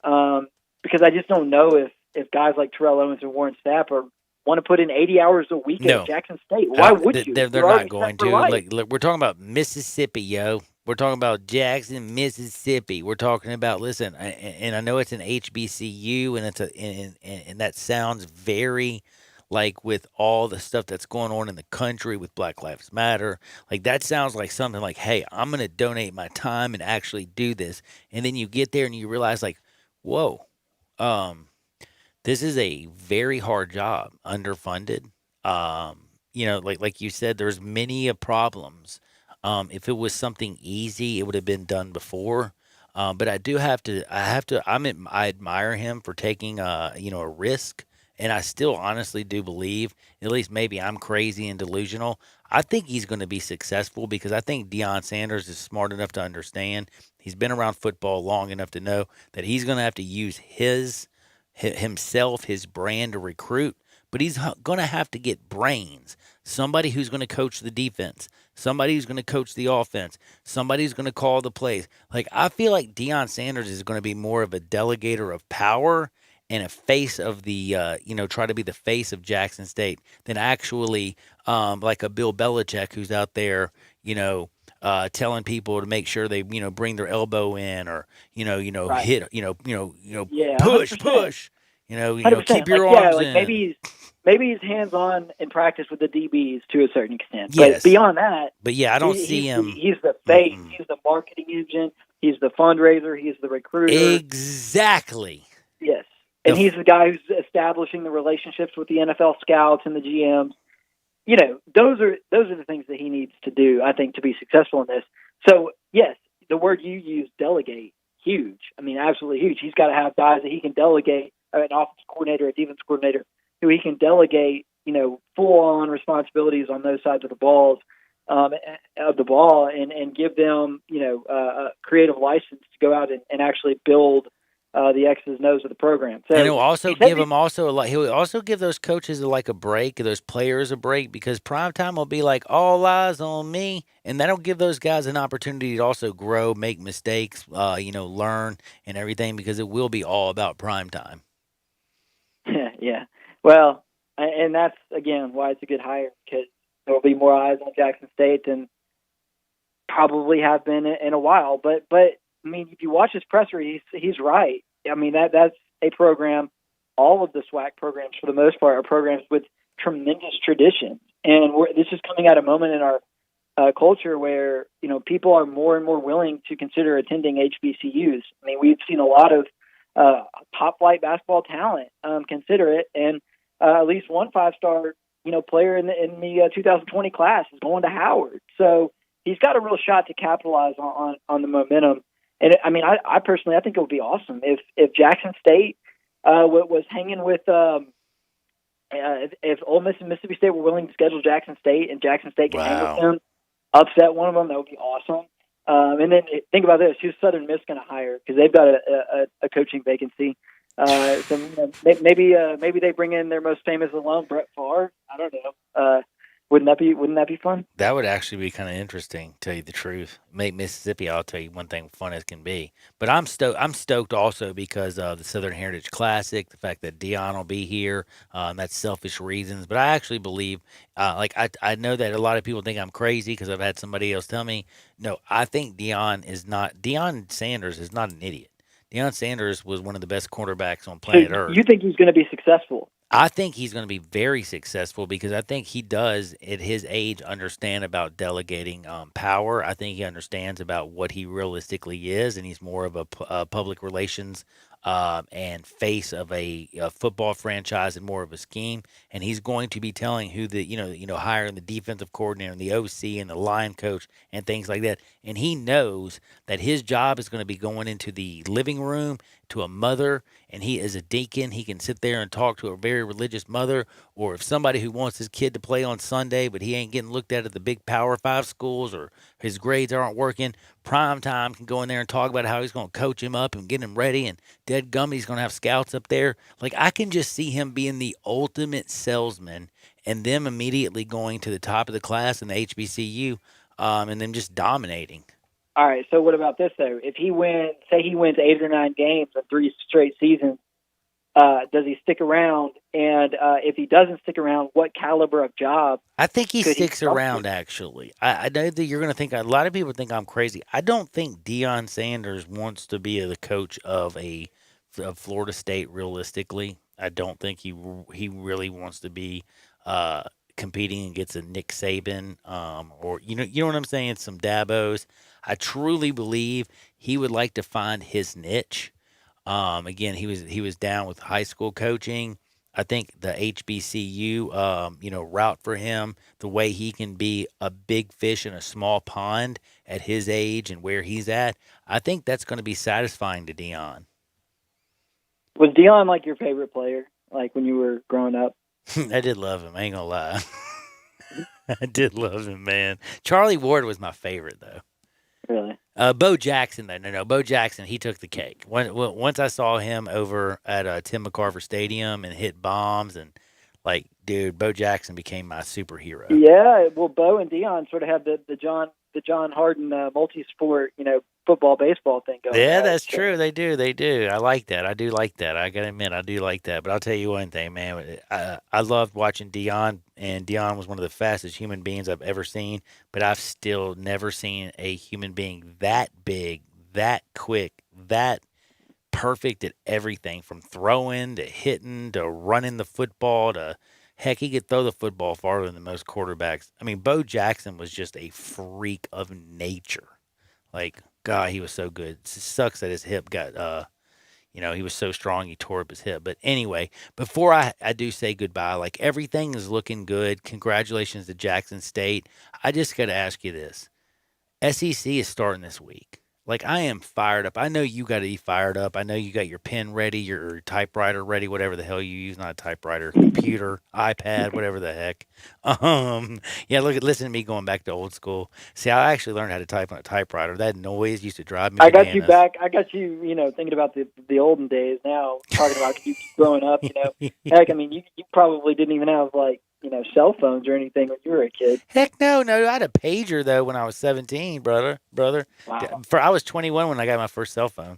Because I just don't know if guys like Terrell Owens and Warren Sapp want to put in 80 hours a week at Jackson State. Why would you? They're not going to. Look, we're talking about Mississippi, yo. We're talking about Jackson, Mississippi. We're talking about, listen, and I know it's an HBCU, and and that sounds very with all the stuff that's going on in the country with Black Lives Matter. That sounds like something hey, I'm going to donate my time and actually do this. And then you get there and you realize whoa, this is a very hard job, underfunded. Like you said, there's many problems. If it was something easy, it would have been done before. But I admire him for taking a risk. And I still honestly do believe, at least maybe I'm crazy and delusional, I think he's going to be successful because I think Deion Sanders is smart enough to understand. He's been around football long enough to know that he's going to have to use himself, his brand to recruit, but he's going to have to get brains. Somebody who's going to coach the defense, somebody who's going to coach the offense, somebody who's going to call the plays. I feel like Deion Sanders is going to be more of a delegator of power and a face of the, try to be the face of Jackson State than actually like a Bill Belichick who's out there, telling people to make sure they, bring their elbow in or, Right. hit, Yeah, push, 100%. push, 100%. keep your arms in. Maybe he's hands-on in practice with the DBs to a certain extent. Yes. But beyond that, But yeah, I don't see him. He's the face. He's the marketing engine. He's the fundraiser. He's the recruiter. Exactly. Yes. And he's the guy who's establishing the relationships with the NFL scouts and the GMs. Those are the things that he needs to do, I think, to be successful in this. So, yes, the word you use, delegate, huge. I mean, absolutely huge. He's got to have guys that he can delegate, an offensive coordinator, a defense coordinator, who he can delegate, full-on responsibilities on those sides of the ball, and give them, a creative license to go out and actually build the X's and O's of the program. So And he'll also give them he'll also give those coaches a break, those players a break, because primetime will be all eyes on me, and that'll give those guys an opportunity to also grow, make mistakes, learn and everything, because it will be all about primetime. Yeah. Well, and that's, again, why it's a good hire, because there will be more eyes on Jackson State than probably have been in a while. But I mean, if you watch his presser, he's right. I mean, that's a program. All of the SWAC programs, for the most part, are programs with tremendous tradition. And this is coming at a moment in our culture where, people are more and more willing to consider attending HBCUs. I mean, we've seen a lot of top-flight basketball talent consider it, and at least one 5-star, player in the 2020 class is going to Howard. So he's got a real shot to capitalize on the momentum. And I mean, I personally, I think it would be awesome if Jackson State was hanging with, if Ole Miss and Mississippi State were willing to schedule Jackson State and Jackson State can hang with them, upset one of them, that would be awesome. And then think about this: who's Southern Miss going to hire? Because they've got a coaching vacancy. So maybe they bring in their most famous alum, Brett Favre. I don't know. Wouldn't that be fun? That would actually be kind of interesting, to tell you the truth. Make Mississippi, I'll tell you one thing, fun as can be. But I'm stoked also because of the Southern Heritage Classic, the fact that Deion will be here. That's selfish reasons, but I actually believe, I know that a lot of people think I'm crazy because I've had somebody else tell me. No, I think Deion Sanders is not an idiot. Deion Sanders was one of the best quarterbacks on planet Earth. You think he's going to be successful? I think he's going to be very successful because I think he does, at his age, understand about delegating power. I think he understands about what he realistically is, and he's more of a public relations and face of a football franchise and more of a scheme. And he's going to be telling who hiring the defensive coordinator and the OC and the line coach and things like that. And he knows that his job is going to be going into the living room, to a mother and he is a deacon, he can sit there and talk to a very religious mother, or if somebody who wants his kid to play on Sunday but he ain't getting looked at the big Power 5 schools or his grades aren't working, Prime Time can go in there and talk about how he's going to coach him up and get him ready, and Dead Gummy, he's going to have scouts up there. Like, I can just see him being the ultimate salesman and them immediately going to the top of the class in the HBCU and them just dominating. All right, so what about this, though? If he wins, say he wins 8 or 9 games in 3 straight seasons, does he stick around? And if he doesn't stick around, what caliber of job? I think he sticks around, actually. I know that you're going to think, a lot of people think I'm crazy. I don't think Deion Sanders wants to be the coach of Florida State, realistically. I don't think he really wants to be competing against a Nick Saban or, you know what I'm saying, some Dabos. I truly believe he would like to find his niche. Again, he was down with high school coaching. I think the HBCU, route for him, the way he can be a big fish in a small pond at his age and where he's at, I think that's going to be satisfying to Deion. Was Deion like your favorite player, like when you were growing up? I did love him. I ain't gonna lie. I did love him, man. Charlie Ward was my favorite, though. Really? Bo Jackson, though. No. Bo Jackson, he took the cake. Once I saw him over at Tim McCarver Stadium and hit bombs and, like, dude, Bo Jackson became my superhero. Yeah, well, Bo and Deion sort of have the John Harden multi-sport, football, baseball thing going on. Yeah, that's true. They do. I like that. I do like that. I got to admit, I do like that. But I'll tell you one thing, man. I loved watching Deion, and Deion was one of the fastest human beings I've ever seen. But I've still never seen a human being that big, that quick, that perfect at everything, from throwing to hitting to running the football to, heck, he could throw the football farther than most quarterbacks. I mean, Bo Jackson was just a freak of nature. Like, God, he was so good. It sucks that his hip got, he was so strong he tore up his hip. But anyway, before I do say goodbye, like, everything is looking good. Congratulations to Jackson State. I just got to ask you this. SEC is starting this week. Like, I am fired up. I know you got to be fired up. I know you got your pen ready, your typewriter ready, whatever the hell you use. Not a typewriter, computer, iPad, whatever the heck. Listen to me going back to old school. See, I actually learned how to type on a typewriter. That noise used to drive me bananas. I got you back. I got you, thinking about the olden days now, talking about you growing up, Heck, I mean, you probably didn't even have, like, cell phones or anything when you were a kid. Heck no. I had a pager, though, when I was 17, brother. Wow. I was 21 when I got my first cell phone.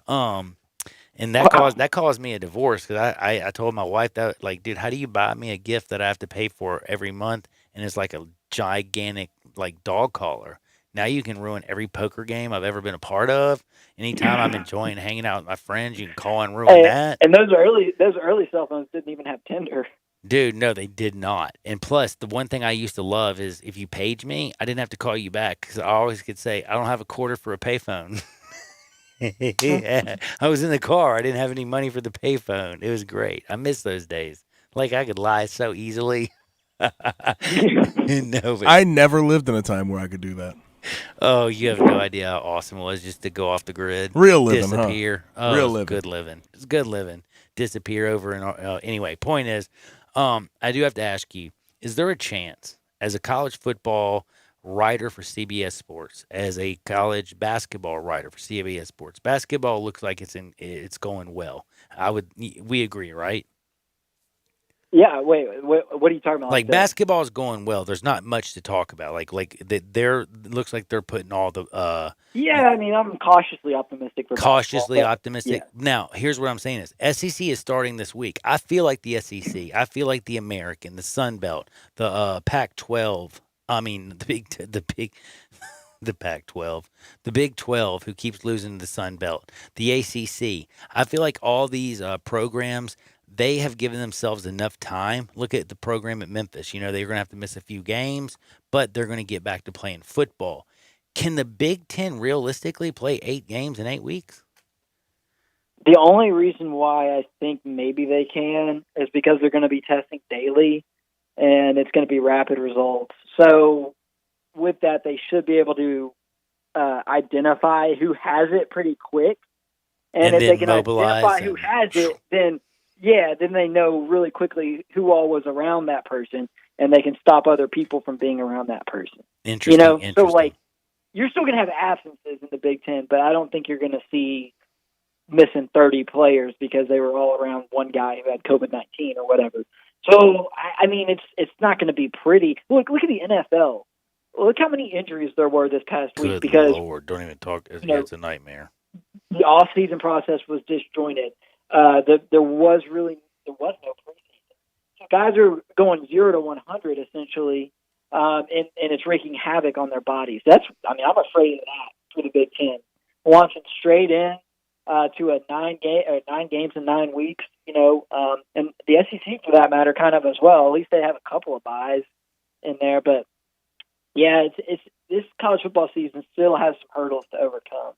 And that caused me a divorce, because I told my wife that, like, dude, how do you buy me a gift that I have to pay for every month, and it's like a gigantic, like, dog collar? Now you can ruin every poker game I've ever been a part of. Anytime I'm enjoying hanging out with my friends, you can call and ruin that. And those early cell phones didn't even have Tinder. Dude, no, they did not. And plus, the one thing I used to love is if you paged me, I didn't have to call you back, because I always could say, I don't have a quarter for a payphone. Yeah. I was in the car. I didn't have any money for the payphone. It was great. I miss those days. Like, I could lie so easily. I never lived in a time where I could do that. Oh, you have no idea how awesome it was just to go off the grid. Real living, disappear. Huh? Oh, Real living. Good living. It's good living. Disappear over and anyway, point is, I do have to ask you, is there a chance, as a college football writer for CBS Sports, as a college basketball writer for CBS Sports, basketball looks like it's going well. We agree, right? Yeah. Wait. What are you talking about? Like, basketball is going well. There's not much to talk about. Like looks like they're putting all the. Yeah, I mean, I'm cautiously optimistic for cautiously basketball, optimistic. Yeah. Now, here's what I'm saying is SEC is starting this week. I feel like the SEC. I feel like the American, the Sun Belt, the Pac-12. I mean, the Pac-12, the Big 12, who keeps losing to the Sun Belt, the ACC. I feel like all these programs, they have given themselves enough time. Look at the program at Memphis. They're going to have to miss a few games, but they're going to get back to playing football. Can the Big Ten realistically play 8 games in 8 weeks? The only reason why I think maybe they can is because they're going to be testing daily, and it's going to be rapid results. So with that, they should be able to identify who has it pretty quick. And if then they can mobilize identify who has it, then they know really quickly who all was around that person, and they can stop other people from being around that person. Interesting. So like you're still going to have absences in the Big Ten, but I don't think you're going to see missing 30 players because they were all around one guy who had COVID-19 or whatever. So I mean, it's not going to be pretty. Look at the NFL. Look how many injuries there were this past week. Because Lord, don't even talk. It's a nightmare. The off-season process was disjointed. There was no preseason. So guys are going 0 to 100 essentially, and it's wreaking havoc on their bodies. I'm afraid of that for the Big Ten. Launching straight in to a 9 games in 9 weeks, and the SEC for that matter, kind of as well. At least they have a couple of buys in there, but yeah, it's this college football season still has some hurdles to overcome.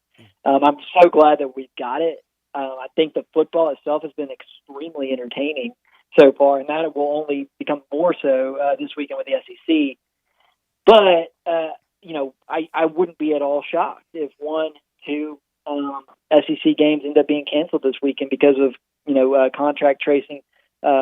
I'm so glad that we've got it. I think the football itself has been extremely entertaining so far, and that it will only become more so this weekend with the SEC. But I wouldn't be at all shocked if 1-2 SEC games end up being canceled this weekend because of contract tracing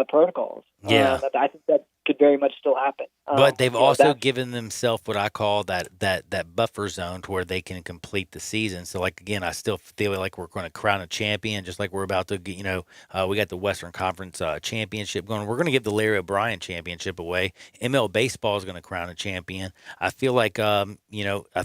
protocols. Yeah, I think that could very much still happen. But they've also given themselves what I call that buffer zone to where they can complete the season. So, like, again, I still feel like we're going to crown a champion, just like we're about to get, we got the Western Conference championship going. We're going to give the Larry O'Brien championship away. ML Baseball is going to crown a champion. I feel like, I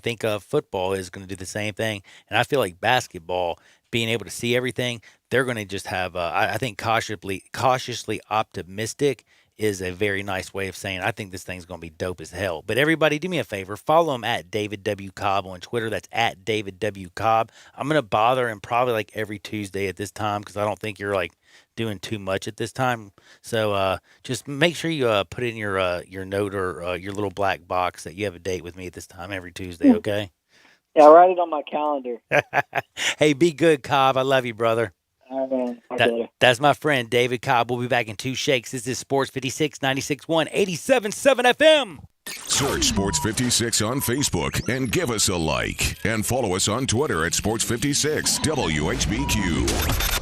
think football is going to do the same thing. And I feel like basketball, being able to see everything, they're going to just have, I think, cautiously optimistic is a very nice way of saying I think this thing's going to be dope as hell. But everybody, do me a favor. Follow him at David W. Cobb on Twitter. That's at David W. Cobb. I'm going to bother him probably like every Tuesday at this time because I don't think you're like doing too much at this time. So just make sure you put in your note or your little black box that you have a date with me at this time every Tuesday, okay? Yeah, I'll write it on my calendar. Hey, be good, Cobb. I love you, brother. All right, man. That's my friend, David Cobb. We'll be back in 2 shakes. This is Sports 56, 96.1, 87.7 FM. Search Sports 56 on Facebook and give us a like. And follow us on Twitter at Sports 56 WHBQ.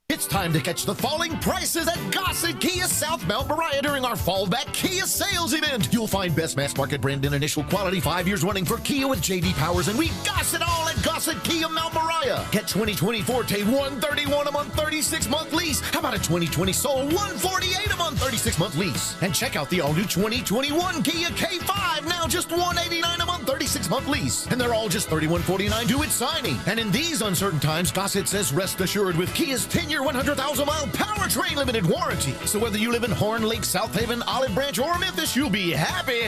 It's time to catch the falling prices at Gossett Kia South Mount Moriah during our Fallback Kia sales event. You'll find best mass market brand and initial quality 5 years running for Kia with J.D. Powers, and we goss it all at Gossett Kia Mount Moriah. Get 2020 Forte $131 a month, 36-month lease. How about a 2020 Soul $148 a month, 36-month lease? And check out the all-new 2021 Kia K5, now just $189 a month, 36-month lease. And they're all just $3149 due at signing. And in these uncertain times, Gossett says rest assured with Kia's 10-year 100,000-mile powertrain limited warranty. So whether you live in Horn Lake, South Haven, Olive Branch, or Memphis, you'll be happy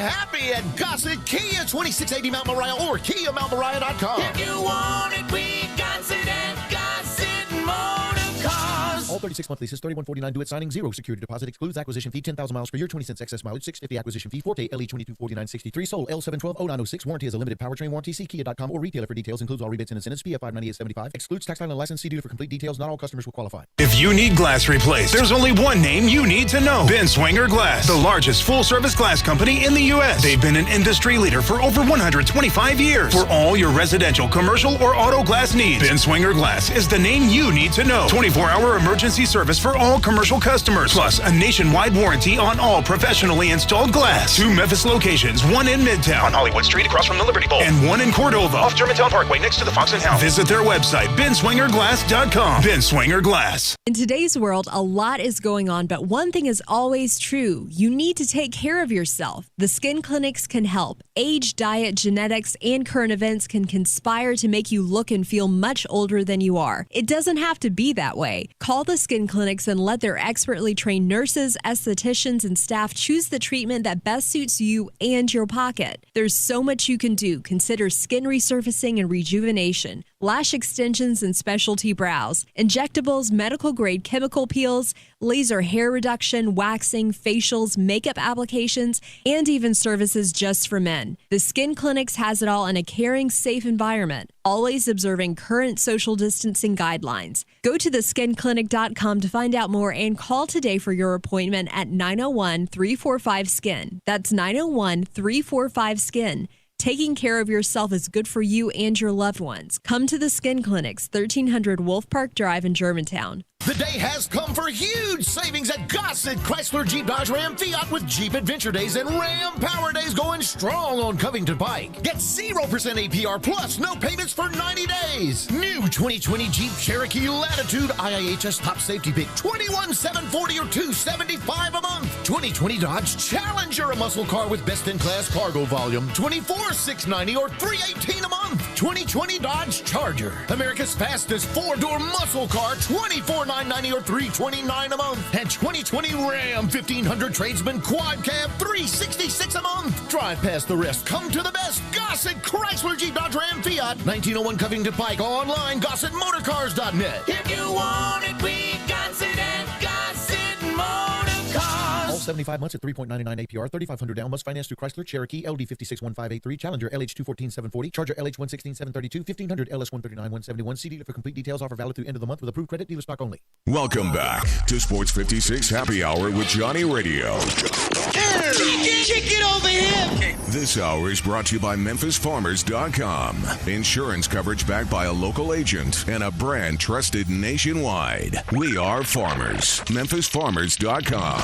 at Gossett Kia, 2680 Mount Moriah, or KiaMountMoriah.com. If you want it, we got it at Gossett Motor Cars. All 36-month leases, $3149 due at signing, 0 security deposit, excludes acquisition fee, 10,000 miles per year, 20 cents excess mileage, $650 acquisition fee, Forte LE 2249.63, Soul L7120906, warranty is a limited powertrain warranty, see Kia.com or retailer for details, includes all rebates and incentives, PF 598.75, excludes tax title and license, see dealer for complete details, not all customers will qualify. If you need glass replaced, there's only one name you need to know. Ben Swinger Glass, the largest full-service glass company in the U.S. They've been an industry leader for over 125 years. For all your residential, commercial, or auto glass needs, Ben Swinger Glass is the name you need to know. 24-hour emergency service for all commercial customers, plus a nationwide warranty on all professionally installed glass. 2 Memphis locations, one in Midtown on Hollywood Street across from the Liberty Bowl, and one in Cordova off Germantown Parkway next to the Fox and Hound. Visit their website, benswingerglass.com. Ben Swinger Glass. In today's world, a lot is going on, but one thing is always true. You need to take care of yourself. The skin clinics can help. Age, diet, genetics, and current events can conspire to make you look and feel much older than you are. It doesn't have to be that way. Call the skin clinics and let their expertly trained nurses, estheticians, and staff choose the treatment that best suits you and your pocket. There's so much you can do. Consider skin resurfacing and rejuvenation, lash extensions and specialty brows, injectables, medical-grade chemical peels, laser hair reduction, waxing, facials, makeup applications, and even services just for men. The Skin Clinics has it all in a caring, safe environment, always observing current social distancing guidelines. Go to theskinclinic.com to find out more and call today for your appointment at 901-345-SKIN. That's 901-345-SKIN. Taking care of yourself is good for you and your loved ones. Come to the Skin Clinics, 1300 Wolf Park Drive in Germantown. The day has come for huge savings at Gossett Chrysler Jeep Dodge Ram Fiat with Jeep Adventure Days and Ram Power Days going strong on Covington Pike. Get 0% APR plus no payments for 90 days. New 2020 Jeep Cherokee Latitude IIHS Top Safety Pick, $21,740 or $275 a month. 2020 Dodge Challenger, a muscle car with best-in-class cargo volume, $24,690 or $318 a month. 2020 Dodge Charger, America's fastest four-door muscle car, $24,990 or $329 a month. And 2020 Ram 1500 Tradesman Quad Cab, $366 a month. Drive past the rest. Come to the best. Gossett Chrysler Jeep Dodge Ram Fiat, 1901 Covington Pike. Online, GossettMotorCars.net. If you want it, we got it at Gossett Motor Cars. All 75 months at 3.99 APR, 3,500 down. Must finance through Chrysler, Cherokee, LD 561583, Challenger, LH 214740, Charger, LH 116732, 1500 LS 139-171. See dealer for complete details. Offer valid through end of the month with approved credit. Dealer stock only. Welcome back to Sports 56 Happy Hour with Johnny Radio. Kick it over here. This hour is brought to you by MemphisFarmers.com. Insurance coverage backed by a local agent and a brand trusted nationwide. We are farmers. MemphisFarmers.com.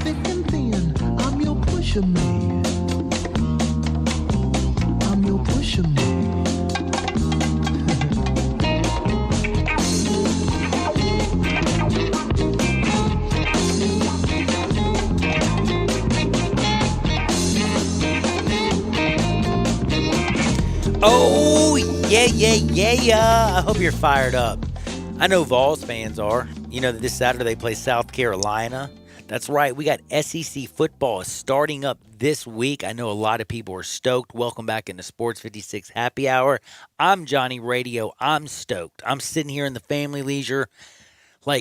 Thick and thin, I'm your pusher man. I'm your pusher man. Oh, yeah. I hope you're fired up. I know Vols fans are. You know that this Saturday they play South Carolina. That's right. We got SEC football starting up this week. I know a lot of people are stoked. Welcome back into Sports 56 Happy Hour. I'm Johnny Radio. I'm stoked. I'm sitting here in the Family Leisure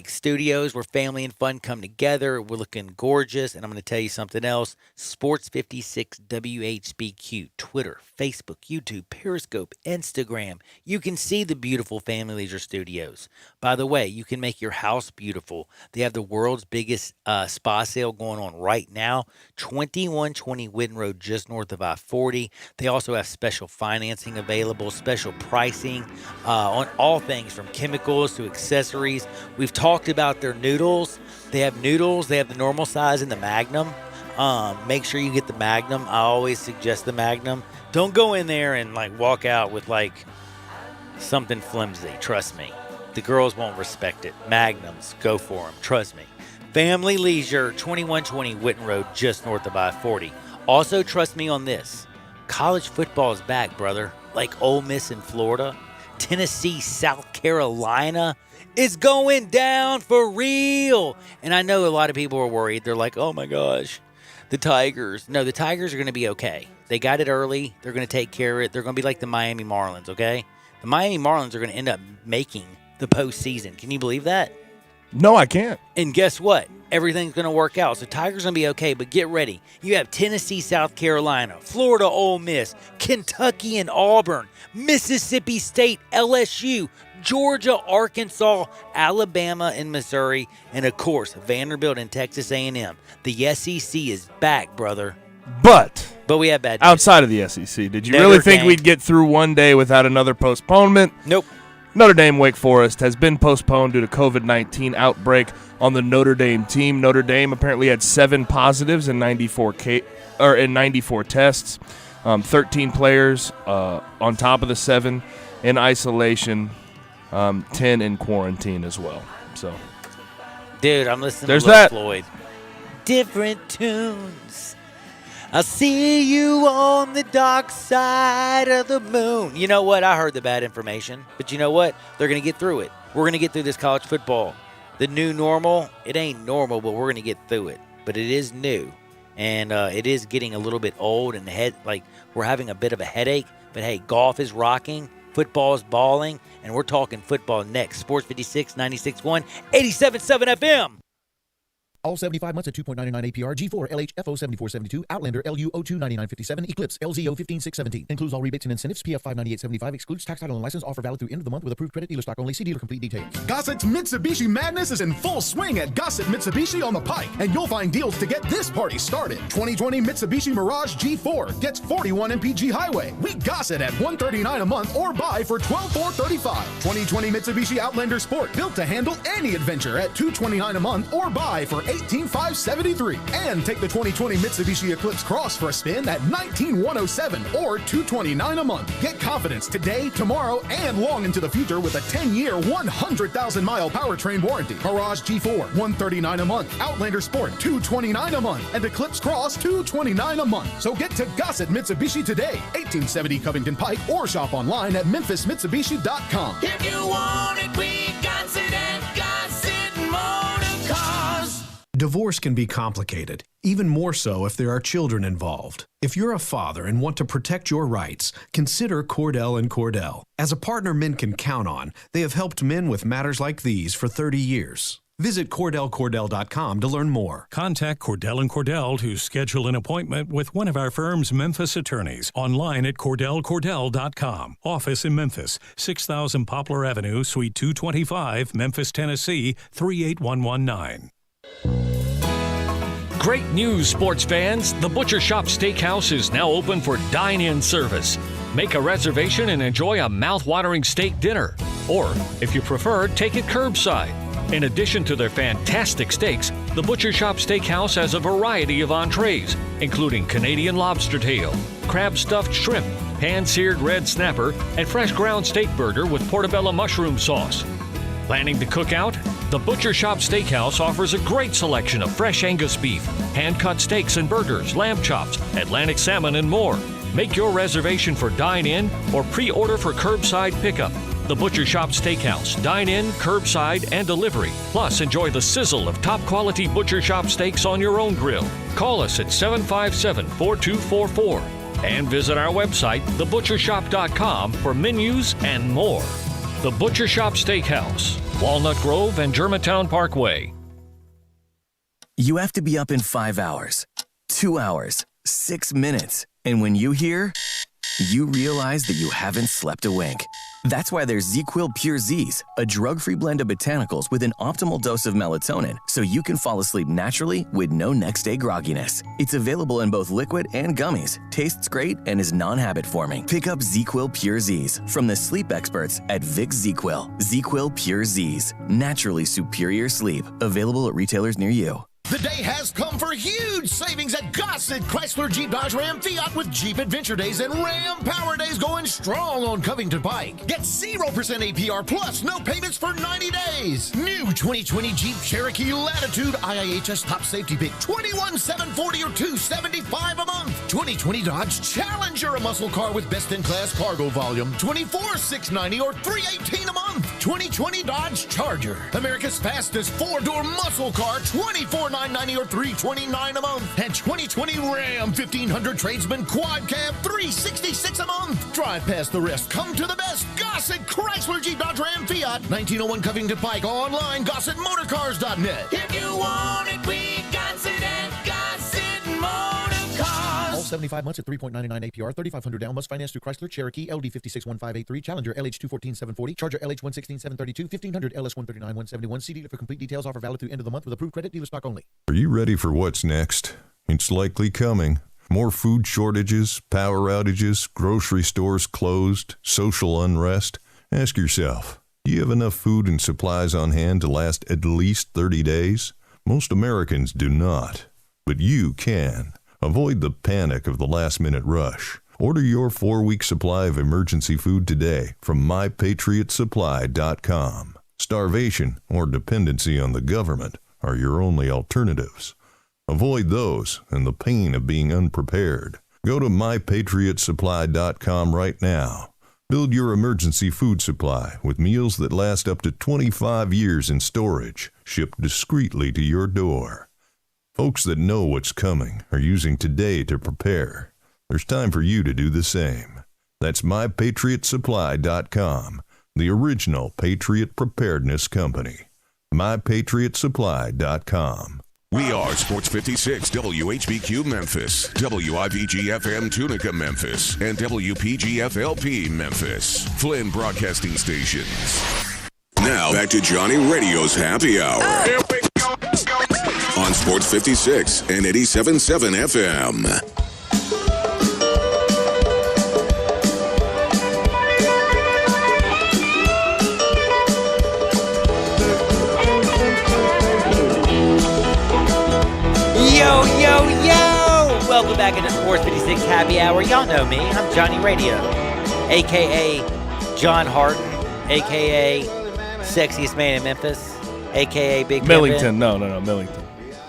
studios where family and fun come together. We're looking gorgeous. And I'm going to tell you something else. Sports 56 WHBQ, Twitter, Facebook, YouTube, Periscope, Instagram. You can see the beautiful Family Leisure studios. By the way, you can make your house beautiful. They have the world's biggest spa sale going on right now. 2120 Whitten Road, just north of I-40. They also have special financing available, special pricing on all things from chemicals to accessories. We've talked about their noodles. They have noodles. They have the normal size and the Magnum. Make sure you get the Magnum. I always suggest the Magnum. Don't go in there and walk out with something flimsy. Trust me. The girls won't respect it. Magnums, go for them. Trust me. Family Leisure, 2120 Whitten Road, just north of I-40. Also, trust me on this. College football is back, brother. Like Ole Miss in Florida. Tennessee, South Carolina. It's going down for real. And I know a lot of people are worried. They're like, oh my gosh, the Tigers. No, the Tigers are going to be okay. They got it early. They're going to take care of it. They're going to be like the Miami Marlins, okay? The Miami Marlins are going to end up making the postseason. Can you believe that? No, I can't. And guess what? Everything's going to work out. So Tigers going to be okay, but get ready. You have Tennessee, South Carolina, Florida, Ole Miss, Kentucky and Auburn, Mississippi State, LSU, Georgia, Arkansas, Alabama, and Missouri, and of course, Vanderbilt and Texas A&M. The SEC is back, brother. But we have bad news. Outside of the SEC, did you Notre really think Dame. we'd get through one day without another postponement? Nope. Notre Dame Wake Forest has been postponed due to COVID-19 outbreak on the Notre Dame team. Notre Dame apparently had 7 positives in 94 tests. 13 players on top of the 7 in isolation, 10 in quarantine as well. So, dude, I'm listening there's to Lil that. Floyd. Different tunes. I'll see you on the dark side of the moon. You know what? I heard the bad information. But you know what? They're going to get through it. We're going to get through this college football. The new normal, it ain't normal, but we're going to get through it. But it is new. And it is getting a little bit old and we're having a bit of a headache. But hey, golf is rocking. Football is balling. And we're talking football next. Sports 56, 96.1, 87.7 FM. All 75 months at 2.99 APR. G4 LHFO 7472. Outlander LU02 9957. Eclipse LZO 15617. Includes all rebates and incentives. PF 59875. Excludes tax, title, and license. Offer valid through end of the month with approved credit. Dealer stock only. See dealer complete details. Gossett's Mitsubishi Madness is in full swing at Gossett Mitsubishi on the Pike, and you'll find deals to get this party started. 2020 Mitsubishi Mirage G4 gets 41 MPG Highway. We Gossett at $139 a month or buy for $12,435. 2020 Mitsubishi Outlander Sport built to handle any adventure at $229 a month or buy for $18,573. And take the 2020 Mitsubishi Eclipse Cross for a spin at $19,107 or $229 a month. Get confidence today, tomorrow, and long into the future with a 10-year, 100,000-mile powertrain warranty. Mirage G4, $139 a month. Outlander Sport, $229 a month. And Eclipse Cross, $229 a month. So get to Gossett Mitsubishi today, 1870 Covington Pike, or shop online at memphismitsubishi.com. If you want it, we got it at Gossett Motor Cars. Divorce can be complicated, even more so if there are children involved. If you're a father and want to protect your rights, consider Cordell & Cordell. As a partner men can count on, they have helped men with matters like these for 30 years. Visit CordellCordell.com to learn more. Contact Cordell & Cordell to schedule an appointment with one of our firm's Memphis attorneys. Online at CordellCordell.com. Office in Memphis, 6000 Poplar Avenue, Suite 225, Memphis, Tennessee, 38119. Great news, sports fans! The Butcher Shop Steakhouse is now open for dine-in service. Make a reservation and enjoy a mouth-watering steak dinner. Or, if you prefer, take it curbside. In addition to their fantastic steaks, the Butcher Shop Steakhouse has a variety of entrees, including Canadian lobster tail, crab-stuffed shrimp, pan-seared red snapper, and fresh ground steak burger with portobello mushroom sauce. Planning to cook out? The Butcher Shop Steakhouse offers a great selection of fresh Angus beef, hand-cut steaks and burgers, lamb chops, Atlantic salmon, and more. Make your reservation for dine-in or pre-order for curbside pickup. The Butcher Shop Steakhouse, dine-in, curbside, and delivery. Plus, enjoy the sizzle of top-quality Butcher Shop steaks on your own grill. Call us at 757-4244 and visit our website, thebutchershop.com, for menus and more. The Butcher Shop Steakhouse, Walnut Grove and Germantown Parkway. You have to be up in 5 hours, 2 hours, 6 minutes. And when you hear, you realize that you haven't slept a wink. That's why there's ZzzQuil Pure Z's, a drug-free blend of botanicals with an optimal dose of melatonin, so you can fall asleep naturally with no next-day grogginess. It's available in both liquid and gummies, tastes great, and is non-habit forming. Pick up ZzzQuil Pure Z's from the sleep experts at Vicks ZzzQuil. ZzzQuil Pure Z's, naturally superior sleep. Available at retailers near you. The day has come for huge savings at Gossett Chrysler Jeep Dodge Ram Fiat with Jeep Adventure Days and Ram Power Days going strong on Covington Pike. Get 0% APR plus no payments for 90 days. New 2020 Jeep Cherokee Latitude IIHS Top Safety Pick, $21,740 or $275 a month. 2020 Dodge Challenger, a muscle car with best-in-class cargo volume, $24,690 or $318 a month. 2020 Dodge Charger, America's fastest four-door muscle car, $24,990 or $329 a month. And 2020 Ram 1500 Tradesman Quad Cab, $366 a month. Drive past the rest. Come to the best. Gossett Chrysler Jeep Dodge Ram Fiat, 1901 Covington Pike. Online, GossettMotorCars.net. If you want it, we got it at Gossett Motor Cars. All 75 months at 3.99 APR, 3,500 down. Must finance through Chrysler, Cherokee, LD 561583, Challenger LH 214,740, Charger LH 116,732, 1500 LS 139,171. See dealer for complete details. Offer valid through end of the month with approved credit. Dealer stock only. Are you ready for what's next? It's likely coming. More food shortages, power outages, grocery stores closed, social unrest. Ask yourself, do you have enough food and supplies on hand to last at least 30 days? Most Americans do not, but you can. Avoid the panic of the last-minute rush. Order your 4-week supply of emergency food today from MyPatriotSupply.com. Starvation or dependency on the government are your only alternatives. Avoid those and the pain of being unprepared. Go to MyPatriotSupply.com right now. Build your emergency food supply with meals that last up to 25 years in storage, shipped discreetly to your door. Folks that know what's coming are using today to prepare. There's time for you to do the same. That's MyPatriotSupply.com, the original Patriot Preparedness Company. MyPatriotSupply.com. We are Sports 56 WHBQ Memphis, WIVG FM Tunica Memphis, and WPG FLP Memphis. Flynn Broadcasting Stations. Now back to Johnny Radio's Happy Hour. Here we go. On Sports 56 and 87.7 FM. Yo, yo, yo! Welcome back into Sports 56 Happy Hour. Y'all know me. I'm Johnny Radio, a.k.a. John Harden, a.k.a. Sexiest Man in Memphis, a.k.a. Big Millington. No, Millington.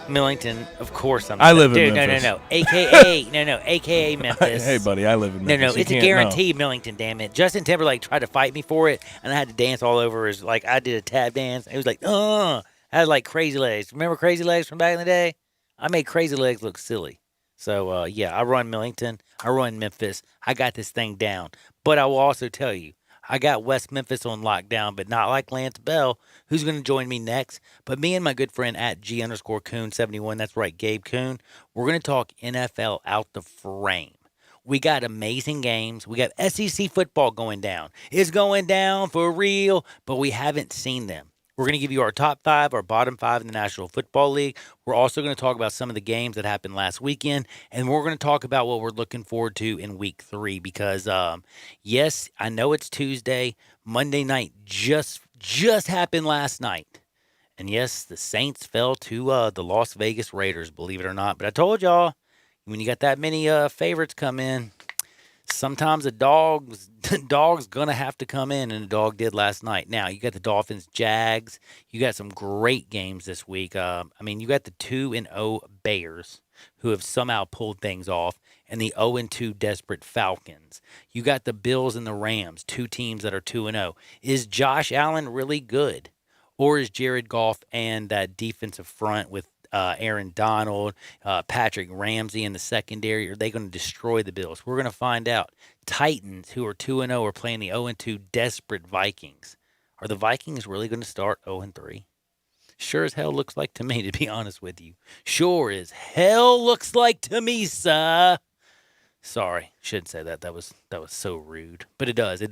Millington, of course I'm I live in Dude, Memphis. no. A.k.a. A.k.a. Memphis. Hey, buddy, I live in Memphis. No, it's a guarantee, Millington, damn it. Justin Timberlake tried to fight me for it, and I had to dance all over his, like, I did a tap dance. It was like, I had, like, Crazy Legs. Remember Crazy Legs from back in the day? I made Crazy Legs look silly. So, yeah, I run Millington. I run Memphis. I got this thing down. But I will also tell you, I got West Memphis on lockdown, but not like Lance Bell, who's going to join me next. But me and my good friend at G_Coon71, that's right, Gabe Coon, we're going to talk NFL out the frame. We got amazing games. We got SEC football going down. It's going down for real, but we haven't seen them. We're going to give you our top 5, our bottom 5 in the National Football League. We're also going to talk about some of the games that happened last weekend, and we're going to talk about what we're looking forward to in Week 3 because, yes, I know it's Tuesday. Monday night just happened last night. And, yes, the Saints fell to the Las Vegas Raiders, believe it or not. But I told y'all, when you got that many favorites come in, sometimes a dog's going to have to come in, and the dog did last night. Now, you got the Dolphins, Jags. You got some great games this week. You got the 2-0 Bears, who have somehow pulled things off, and the 0-2 desperate Falcons. You got the Bills and the Rams, two teams that are 2-0. Is Josh Allen really good? Or is Jared Goff and that defensive front with Aaron Donald, Patrick Ramsey in the secondary, are they going to destroy the Bills? We're going to find out. Titans, who are 2-0, are playing the 0-2 desperate Vikings. Are the Vikings really going to start 0-3? Sure as hell looks like to me, to be honest with you. Sure as hell looks like to me, sir. Sorry, shouldn't say that. That was so rude. But it does.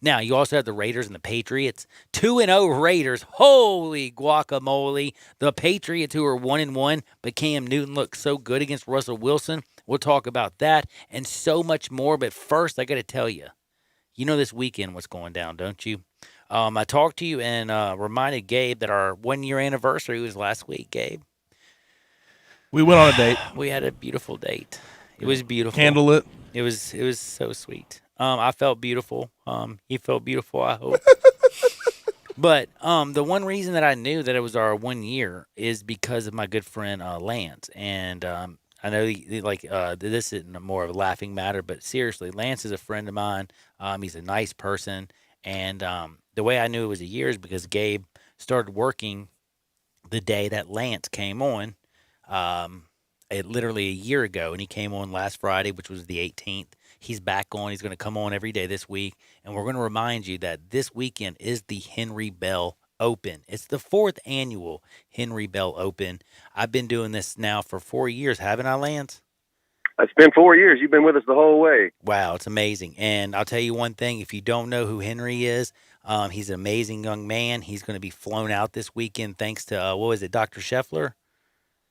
Now, you also have the Raiders and the Patriots. 2-0 Raiders. Holy guacamole. The Patriots, who are 1-1, but Cam Newton looked so good against Russell Wilson. We'll talk about that and so much more. But first, I got to tell you, you know this weekend what's going down, don't you? I talked to you and reminded Gabe that our 1-year anniversary was last week, Gabe. We went on a date. We had a beautiful date. It was beautiful. Candlelit. It was so sweet. I felt beautiful. He felt beautiful, I hope. But the one reason that I knew that it was our 1 year is because of my good friend Lance. And I know this isn't more of a laughing matter, but seriously, Lance is a friend of mine. He's a nice person. And the way I knew it was a year is because Gabe started working the day that Lance came on. Literally a year ago, and he came on last Friday, which was the 18th. He's back on. He's going to come on every day this week, and we're going to remind you that this weekend is the Henry Bell Open. It's the 4th annual Henry Bell Open. I've been doing this now for 4 years, haven't I, Lance? It's been 4 years. You've been with us the whole way. Wow, it's amazing. And I'll tell you one thing, if you don't know who Henry is, he's an amazing young man. He's going to be flown out this weekend thanks to, Dr. Scheffler?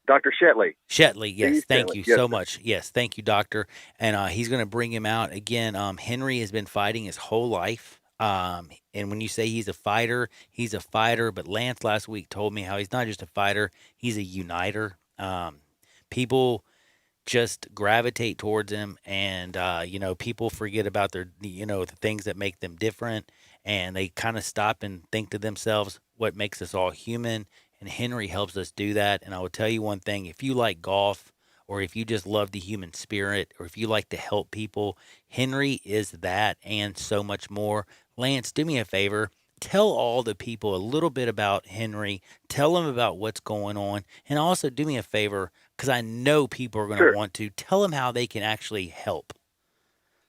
Dr. Shetley. Shetley, yes. Thank you yes, so sir. much. Yes, thank you, doctor. And he's going to bring him out. Again, Henry has been fighting his whole life. And when you say he's a fighter. But Lance last week told me how he's not just a fighter, he's a uniter. People just gravitate towards him. And, people forget about the things that make them different. And they kind of stop and think to themselves, what makes us all human? And Henry helps us do that. And I will tell you one thing, if you like golf or if you just love the human spirit or if you like to help people, Henry is that and so much more. Lance, do me a favor. Tell all the people a little bit about Henry. Tell them about what's going on. And also do me a favor, because I know people are going to want to. Tell them how they can actually help.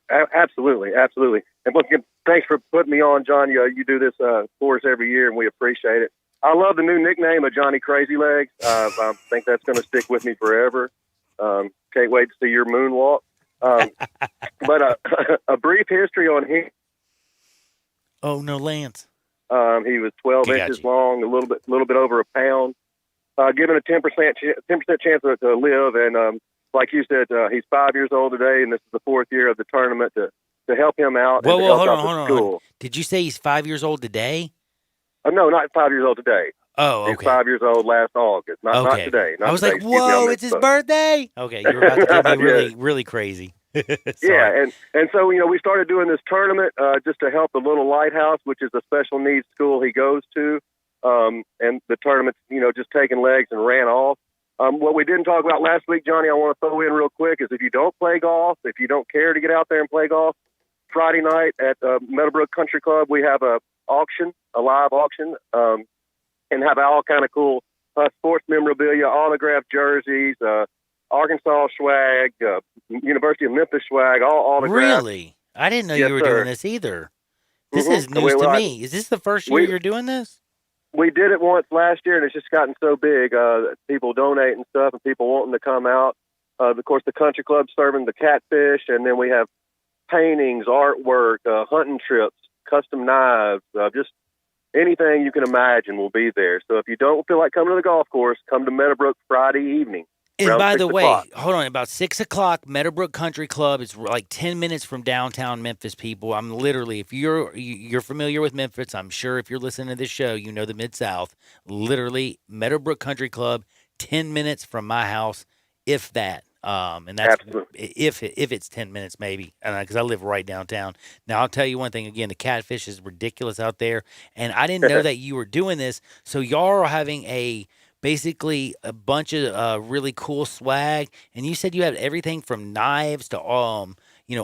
Absolutely. And once again, thanks for putting me on, John. You do this for us every year, and we appreciate it. I love the new nickname of Johnny Crazy Legs. I think that's going to stick with me forever. Can't wait to see your moonwalk. But a brief history on him. Oh no, Lance. He was 12 inches long, a little bit over a pound. Given a 10% chance to live, and like you said, he's 5 years old today, and this is the 4th year of the tournament to help him out. Whoa, and to whoa, help hold out on. school. Did you say he's 5 years old today? No, not 5 years old today. Oh, okay. He's 5 years old last August, not today. Not I was today. like, Excuse me, whoa, I it's his misspoke. birthday. Okay, you were about to get me really, really crazy. Yeah, and so we started doing this tournament just to help the Little Lighthouse, which is a special needs school he goes to, and the tournament, just taking legs and ran off. What we didn't talk about last week, Johnny, I want to throw in real quick is if you don't play golf, if you don't care to get out there and play golf, Friday night at Meadowbrook Country Club we have a live auction, and have all kind of cool sports memorabilia, autographed jerseys, Arkansas swag, University of Memphis swag, all autographed. Really? I didn't know Yes, you were sir. doing this either. This is Mhm. news to Well, me. Is this the first year you're doing this? We did it once last year, and it's just gotten so big. People donate and stuff, and people wanting to come out. Of course, the country club serving the catfish, and then we have paintings, artwork, hunting trips, custom knives, just anything you can imagine will be there. So if you don't feel like coming to the golf course, come to Meadowbrook Friday evening. And around by 6 the way, o'clock. hold on, about 6 o'clock, Meadowbrook Country Club. It's like 10 minutes from downtown Memphis, people. I'm literally, if you're familiar with Memphis, I'm sure if you're listening to this show, you know the Mid-South. Literally, Meadowbrook Country Club, 10 minutes from my house, if that. And that's if it's 10 minutes maybe, because I live right downtown. Now, I'll tell you one thing again, the catfish is ridiculous out there, and I didn't know that you were doing this. So y'all are having basically a bunch of really cool swag, and you said you had everything from knives to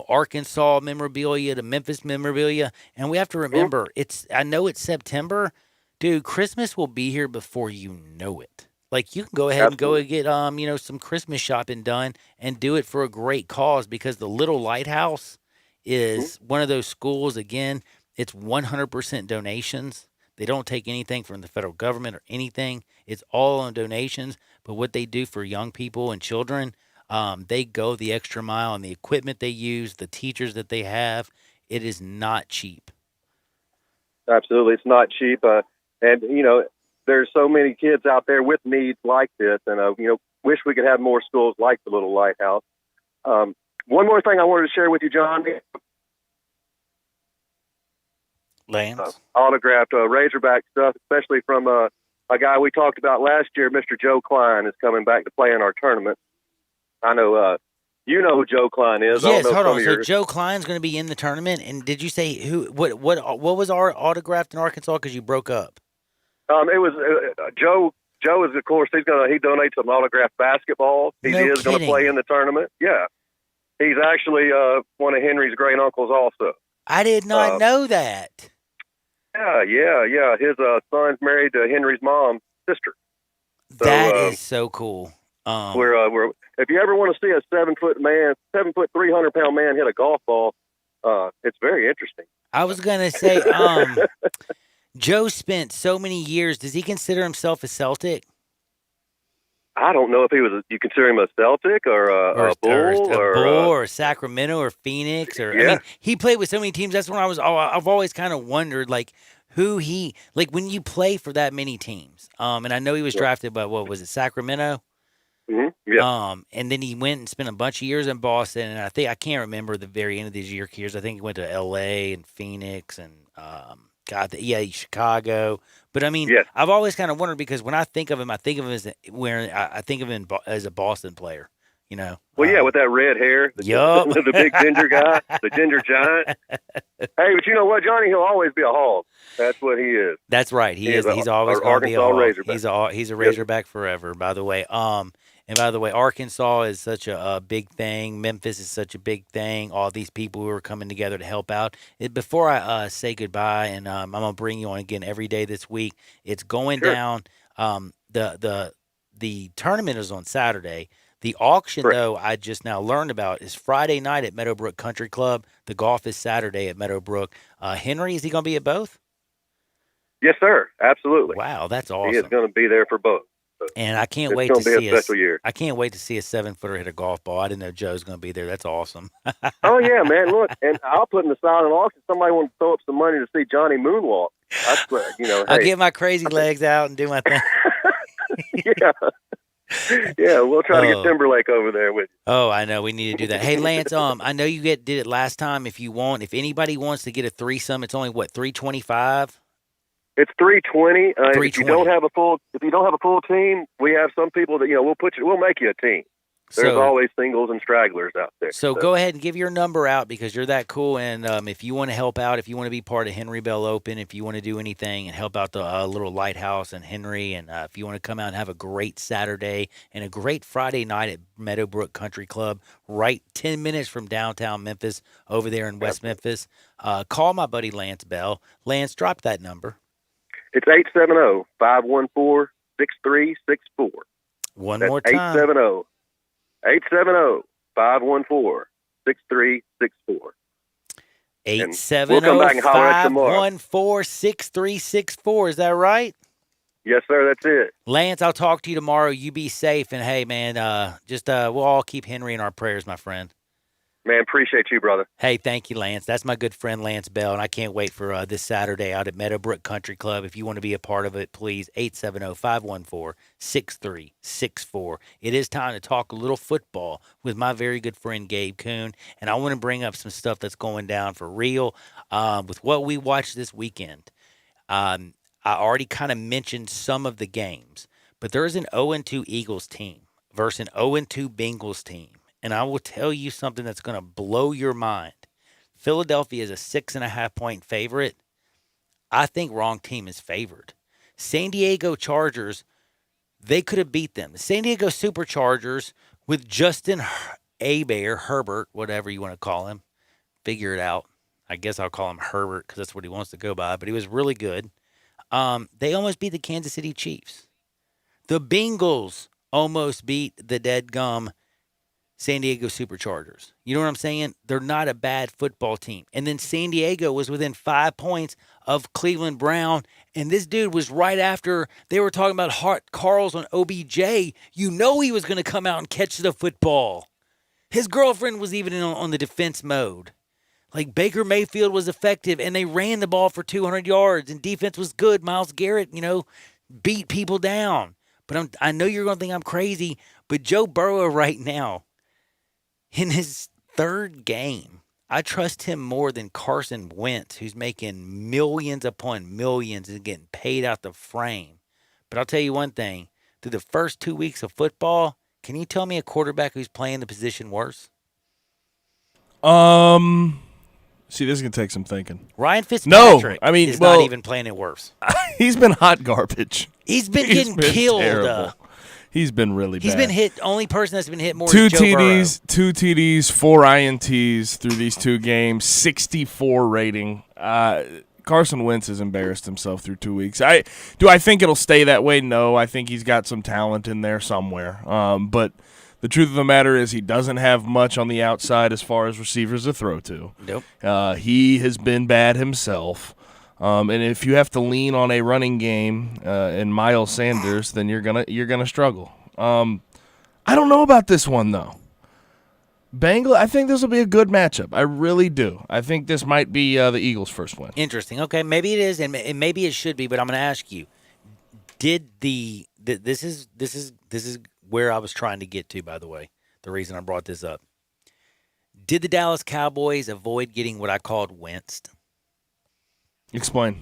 Arkansas memorabilia to Memphis memorabilia. And we have to remember, I know it's September, dude. Christmas will be here before you know it. Like, you can go ahead and go and get some Christmas shopping done and do it for a great cause, because the Little Lighthouse is one of those schools. Again, it's 100% donations. They don't take anything from the federal government or anything. It's all on donations. But what they do for young people and children, they go the extra mile, and the equipment they use, the teachers that they have, it is not cheap. Absolutely, it's not cheap. And there's so many kids out there with needs like this, and wish we could have more schools like the Little Lighthouse. One more thing I wanted to share with you, John. Lance? Autographed Razorback stuff, especially from a guy we talked about last year, Mr. Joe Klein, is coming back to play in our tournament. I know you know who Joe Klein is. Yes, hold on. So your... Joe Klein's going to be in the tournament, and did you say what was our autographed in Arkansas, because you broke up? It was Joe. Joe is, of course, he donates some autographed basketball. He is going to play in the tournament. Yeah, he's actually one of Henry's great uncles, also. I did not know that. Yeah. His son's married to Henry's mom's sister. So, that is so cool. We're if you ever want to see a 7 foot 300-pound man hit a golf ball, it's very interesting. I was gonna say, Joe spent so many years. Does he consider himself a Celtic? I don't know if you consider him a Celtic or a Bull or Sacramento or Phoenix or. Yeah. I mean, he played with so many teams. That's when I've always kind of wondered, like, when you play for that many teams. And I know he was drafted by, what was it, Sacramento? Mm-hmm. Yeah. And then he went and spent a bunch of years in Boston, and I can't remember the very end of these years. I think he went to L.A. and Phoenix and Chicago. But I mean, I've always kind of wondered, because when I think of him as a Boston player. Well, yeah, with that red hair, the big ginger guy, the ginger giant. Hey, but you know what, Johnny? He'll always be a Hog. That's what he is. That's right. He's always going to be a Hog. Razorback. He's a Razorback forever. By the way, Arkansas is such a big thing. Memphis is such a big thing. All these people who are coming together to help out. Before I say goodbye, and I'm gonna bring you on again every day this week. It's going down. The tournament is on Saturday. The auction, though, I just now learned about, is Friday night at Meadowbrook Country Club. The golf is Saturday at Meadowbrook. Henry, is he going to be at both? Yes, sir. Absolutely. Wow, that's He awesome. is going to be there for both. So And I can't it's wait going to to be see a special year. I can't wait to see a 7-footer hit a golf ball. I didn't know Joe's going to be there. That's awesome. Oh yeah, man! Look, and I'll put in the silent auction. Somebody want to throw up some money to see Johnny moonwalk. That's what, I'll hey, get my crazy legs out and do my thing. yeah. We'll try to Oh. get Timberlake over there with you. Oh, I know. We need to do that. Hey, Lance, I know you did it last time. If anybody wants to get a threesome, it's only what, $325? It's 320. If you 320. don't have a full team, we have some people that we'll make you a team. There's So- always singles and stragglers out there. So go ahead and give your number out because you're that cool. And if you want to help out, if you want to be part of Henry Bell Open, if you want to do anything and help out the little lighthouse and Henry, and if you want to come out and have a great Saturday and a great Friday night at Meadowbrook Country Club, right 10 minutes from downtown Memphis over there in West Memphis, call my buddy Lance Bell. Lance, drop that number. It's 870-514-6364. One That's more time. 870-514-6364. And we'll come back and holler at you tomorrow. 870-514-6364. Is that right? Yes, sir. That's it. Lance, I'll talk to you tomorrow. You be safe. And hey, man, we'll all keep Henry in our prayers, my friend. Man, appreciate you, brother. Hey, thank you, Lance. That's my good friend, Lance Bell, and I can't wait for this Saturday out at Meadowbrook Country Club. If you want to be a part of it, please, 870-514-6364. It is time to talk a little football with my very good friend, Gabe Kuhn, and I want to bring up some stuff that's going down for real with what we watched this weekend. I already kind of mentioned some of the games, but there's an 0-2 Eagles team versus an 0-2 Bengals team. And I will tell you something that's going to blow your mind. Philadelphia is a 6.5-point favorite. I think wrong team is favored. San Diego Chargers, they could have beat them. The San Diego Superchargers with Justin Herbert, whatever you want to call him. Figure it out. I guess I'll call him Herbert because that's what he wants to go by. But he was really good. They almost beat the Kansas City Chiefs. The Bengals almost beat the dead gum San Diego Superchargers. You know what I'm saying? They're not a bad football team. And then San Diego was within 5 points of Cleveland Brown. And this dude was right after they were talking about Hart Carls on OBJ. You know he was going to come out and catch the football. His girlfriend was even on the defense mode. Like Baker Mayfield was effective, and they ran the ball for 200 yards, and defense was good. Myles Garrett, beat people down. But I know you're going to think I'm crazy, but Joe Burrow right now, in his third game, I trust him more than Carson Wentz, who's making millions upon millions and getting paid out the frame. But I'll tell you one thing. Through the first 2 weeks of football, can you tell me a quarterback who's playing the position worse? See, this is going to take some thinking. Ryan Fitzpatrick is not even playing it worse. He's been hot garbage. He's been getting killed. Terrible. He's been really bad. He's been hit. Only person that's been hit more Two is Joe Burrow. TDs, 4 INTs through these 2 games, 64 rating. Carson Wentz has embarrassed himself through 2 weeks. Do I think it'll stay that way? No. I think he's got some talent in there somewhere. But the truth of the matter is he doesn't have much on the outside as far as receivers to throw to. Nope. He has been bad himself. And if you have to lean on a running game and Miles Sanders, then you're gonna struggle. I don't know about this one though. I think this will be a good matchup. I really do. I think this might be the Eagles' first win. Interesting. Okay, maybe it is, and maybe it should be. But I'm going to ask you: this is where I was trying to get to? By the way, the reason I brought this up: did the Dallas Cowboys avoid getting what I called winced? Explain.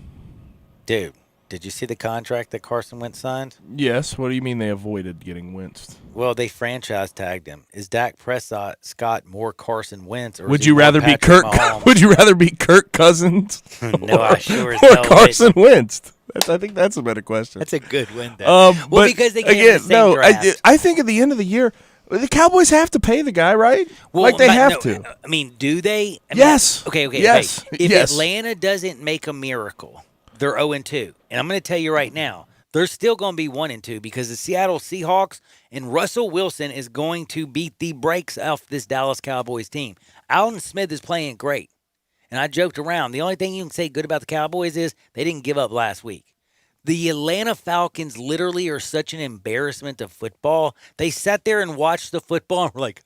Dude, did you see the contract that Carson Wentz signed? Yes. What do you mean they avoided getting winced? Well, they franchise tagged him. Is Dak Prescott more Carson Wentz, or would you rather be Kirk? Would you rather be Kirk Cousins? No, I sure as or hell Carson Wentz. I think that's a better question. That's a good win. Well, because they came in the same draft. I think at the end of the year, the Cowboys have to pay the guy, right? Well, they have to. I mean, do they? Yes. Okay. Yes. If yes. Atlanta doesn't make a miracle, they're 0-2. And I'm going to tell you right now, they're still going to be 1-2 because the Seattle Seahawks and Russell Wilson is going to beat the brakes off this Dallas Cowboys team. Alden Smith is playing great. And I joked around. The only thing you can say good about the Cowboys is they didn't give up last week. The Atlanta Falcons literally are such an embarrassment of football. They sat there and watched the football and were like,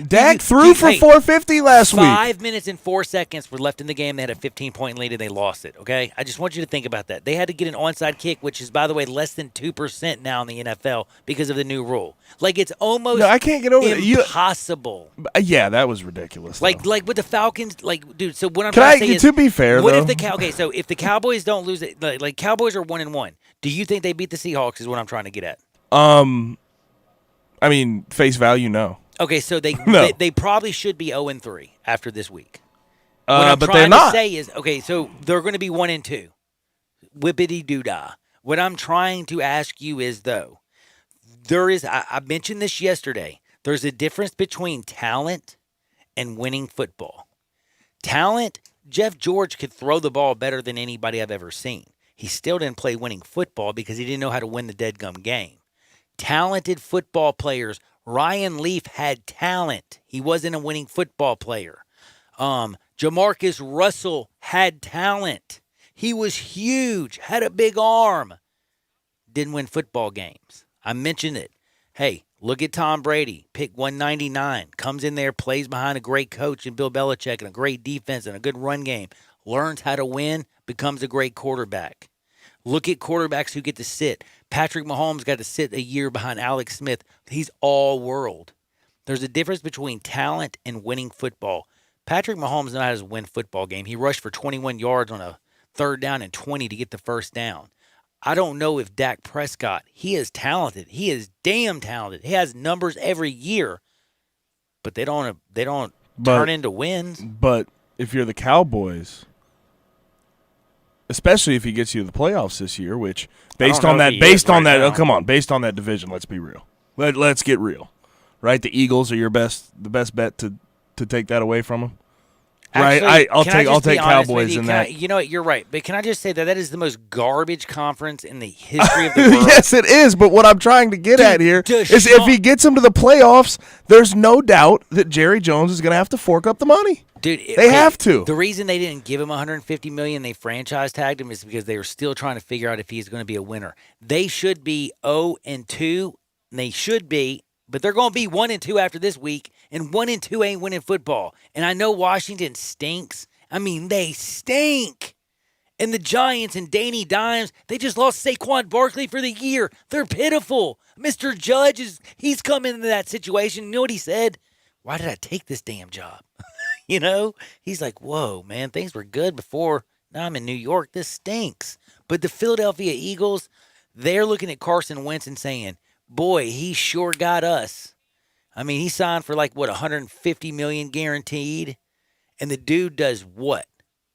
Dak threw for 450 last week. 5 minutes and 4 seconds were left in the game. They had a 15-point lead and they lost it, okay? I just want you to think about that. They had to get an onside kick, which is, by the way, less than 2% now in the NFL because of the new rule. Like, it's almost I can't get over impossible. Yeah, that was ridiculous. Like with the Falcons, like, dude, so what I'm Can trying I- to say is, to be fair, what though- if so if the Cowboys don't lose it, like Cowboys are 1-1, do you think they beat the Seahawks is what I'm trying to get at? I mean, face value, no. Okay, so No. they probably should be 0-3 after this week. But they're not. To say is, okay, so they're going to be 1-2. Whippity doo dah. What I'm trying to ask you is, though, I mentioned this yesterday. There's a difference between talent and winning football. Talent, Jeff George could throw the ball better than anybody I've ever seen. He still didn't play winning football because he didn't know how to win the deadgum game. Talented football players. Ryan Leaf had talent. He wasn't a winning football player. Jamarcus Russell had talent. He was huge, had a big arm. Didn't win football games. I mentioned it. Hey, look at Tom Brady. Pick 199. Comes in there, plays behind a great coach in Bill Belichick and a great defense and a good run game. Learns how to win, becomes a great quarterback. Look at quarterbacks who get to sit. Patrick Mahomes got to sit a year behind Alex Smith. He's all world. There's a difference between talent and winning football. Patrick Mahomes knows how to win football game. He rushed for 21 yards on a 3rd down and 20 to get the first down. I don't know if Dak Prescott, he is talented. He is damn talented. He has numbers every year, but they don't turn into wins. But if you're the Cowboys, especially if he gets you to the playoffs this year, which based on that division, let's be real. Let's get real, right? The Eagles are the best bet to take that away from them. Actually, right, I'll take be honest Cowboys with you? in that. You know what? You're right. But can I just say that is the most garbage conference in the history of the world? Yes, it is. But what I'm trying to get at here is if he gets them to the playoffs, there's no doubt that Jerry Jones is going to have to fork up the money. Dude, they have to. The reason they didn't give him $150 million, they franchise tagged him, is because they were still trying to figure out if he's going to be a winner. They should be 0-2. And they should be. But they're going to be 1-2 after this week, and 1-2 ain't winning football. And I know Washington stinks. I mean, they stink. And the Giants and Danny Dimes, they just lost Saquon Barkley for the year. They're pitiful. Mr. Judge, he's come into that situation. You know what he said? Why did I take this damn job? You know? He's like, whoa, man, things were good before. Now I'm in New York. This stinks. But the Philadelphia Eagles, they're looking at Carson Wentz and saying, boy, he sure got us. I mean, he signed for $150 million guaranteed, and the dude does what?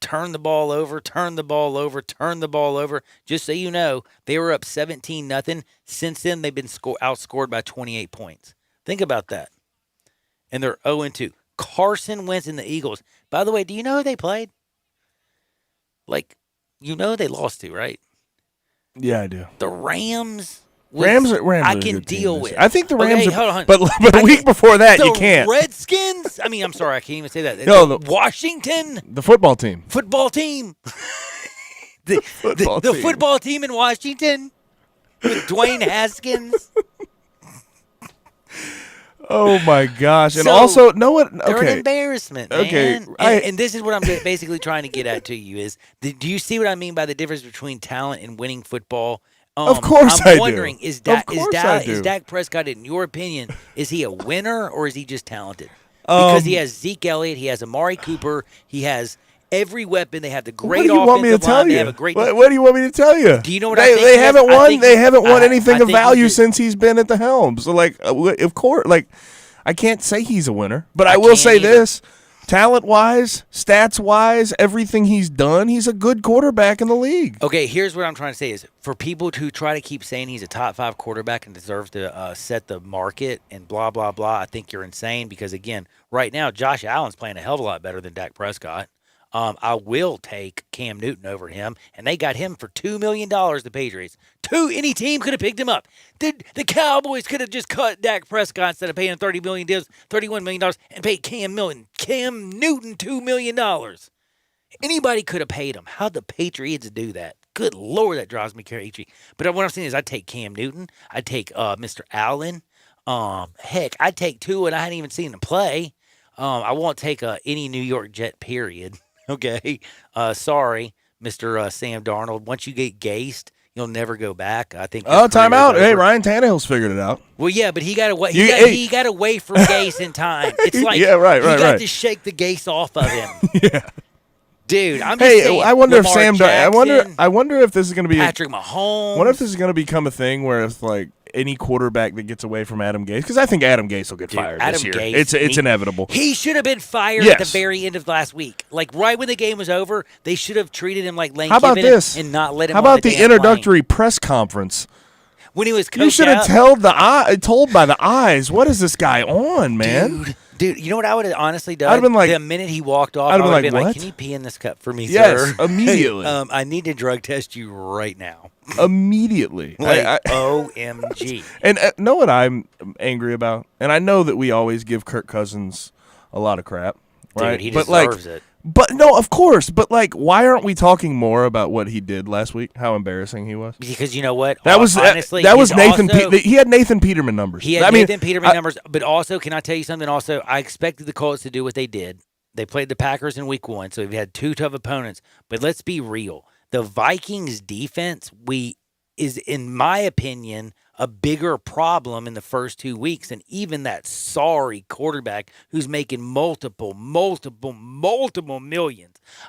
Turn the ball over. Just so you know, they were up 17-0. Since then, they've been outscored by 28 points. Think about that. And they're 0-2. Carson Wentz and the Eagles. By the way, do you know who they played? You know they lost to, right? Yeah, I do. The Rams. Rams I are a can good team deal this with. year. I think the Rams hold are, on. but a week before that, you can't. The Redskins? I mean, I'm sorry, I can't even say that. No, Washington? The football team. The football team in Washington with Dwayne Haskins. Oh my gosh! And So, also, no one. They're Okay. an embarrassment, man. Okay, And this is what I'm basically trying to get at to you is, do you see what I mean by the difference between talent and winning football? Of course I I'm do. wondering, is Of course I do. Dak Prescott, in your opinion, is he a winner or is he just talented? Because he has Zeke Elliott, he has Amari Cooper, he has every weapon. They have the great What do you want me to offensive tell line. They you? have a great. What do you want me to tell you? Do you know what they, I think? They it is? haven't I won. think- They haven't won I anything of think value he's- since he's been at the helm. So, of course, I can't say he's a winner, but I will can't say either. this: talent-wise, stats-wise, everything he's done, he's a good quarterback in the league. Okay, here's what I'm trying to say is, for people who try to keep saying he's a top 5 quarterback and deserves to set the market and blah, blah, blah, I think you're insane because, again, right now, Josh Allen's playing a hell of a lot better than Dak Prescott. I will take Cam Newton over him, and they got him for $2 million, the Patriots. Any team could have picked him up. The Cowboys could have just cut Dak Prescott instead of paying him $31 million, and paid Cam Newton $2 million. Anybody could have paid him. How'd the Patriots do that? Good Lord, that drives me crazy. But what I'm saying is I'd take Cam Newton. I'd take Mr. Allen. Heck, I'd take Tua, and I hadn't even seen him play. I won't take any New York Jet, period. Okay? Sorry, Mr. Sam Darnold. Once you get Gase, you'll never go back. I think. Oh, timeout. Hey, Ryan Tannehill's figured it out. Well, yeah, but he got away. He got away from Gase in time. It's like yeah, right. He got to shake the Gase off of him. Yeah. Dude, I'm just saying. I wonder Lamar if Jackson, I wonder if this is going to be Patrick Mahomes. I wonder if this is going to become a thing where it's like any quarterback that gets away from Adam Gase, because I think Adam Gase will get fired this year. Gase, it's inevitable. He should have been fired at the very end of last week. Like right when the game was over, they should have treated him like Lane Kiffin and not let him. How on about the introductory press conference? When he was coached you should have out, told by the eyes, what is this guy on, man? Dude, you know what I would have honestly done? I'd have been like, the minute he walked off, I'd I would have been been like, can you pee in this cup for me, yes, sir? Immediately. I need to drug test you right now. Immediately. OMG. And know what I'm angry about? And I know that we always give Kirk Cousins a lot of crap, right? Dude, he deserves it. But no, of course. But like, why aren't we talking more about what he did last week? How embarrassing he was. Because you know what? That was honestly, that was Nathan. He had Nathan Peterman numbers. He had Nathan Peterman numbers. But also, can I tell you something? Also, I expected the Colts to do what they did. They played the Packers in Week 1, so we've had two tough opponents. But let's be real: the Vikings' defense is, in my opinion, a bigger problem in the first 2 weeks than even that sorry quarterback who's making multiple millions.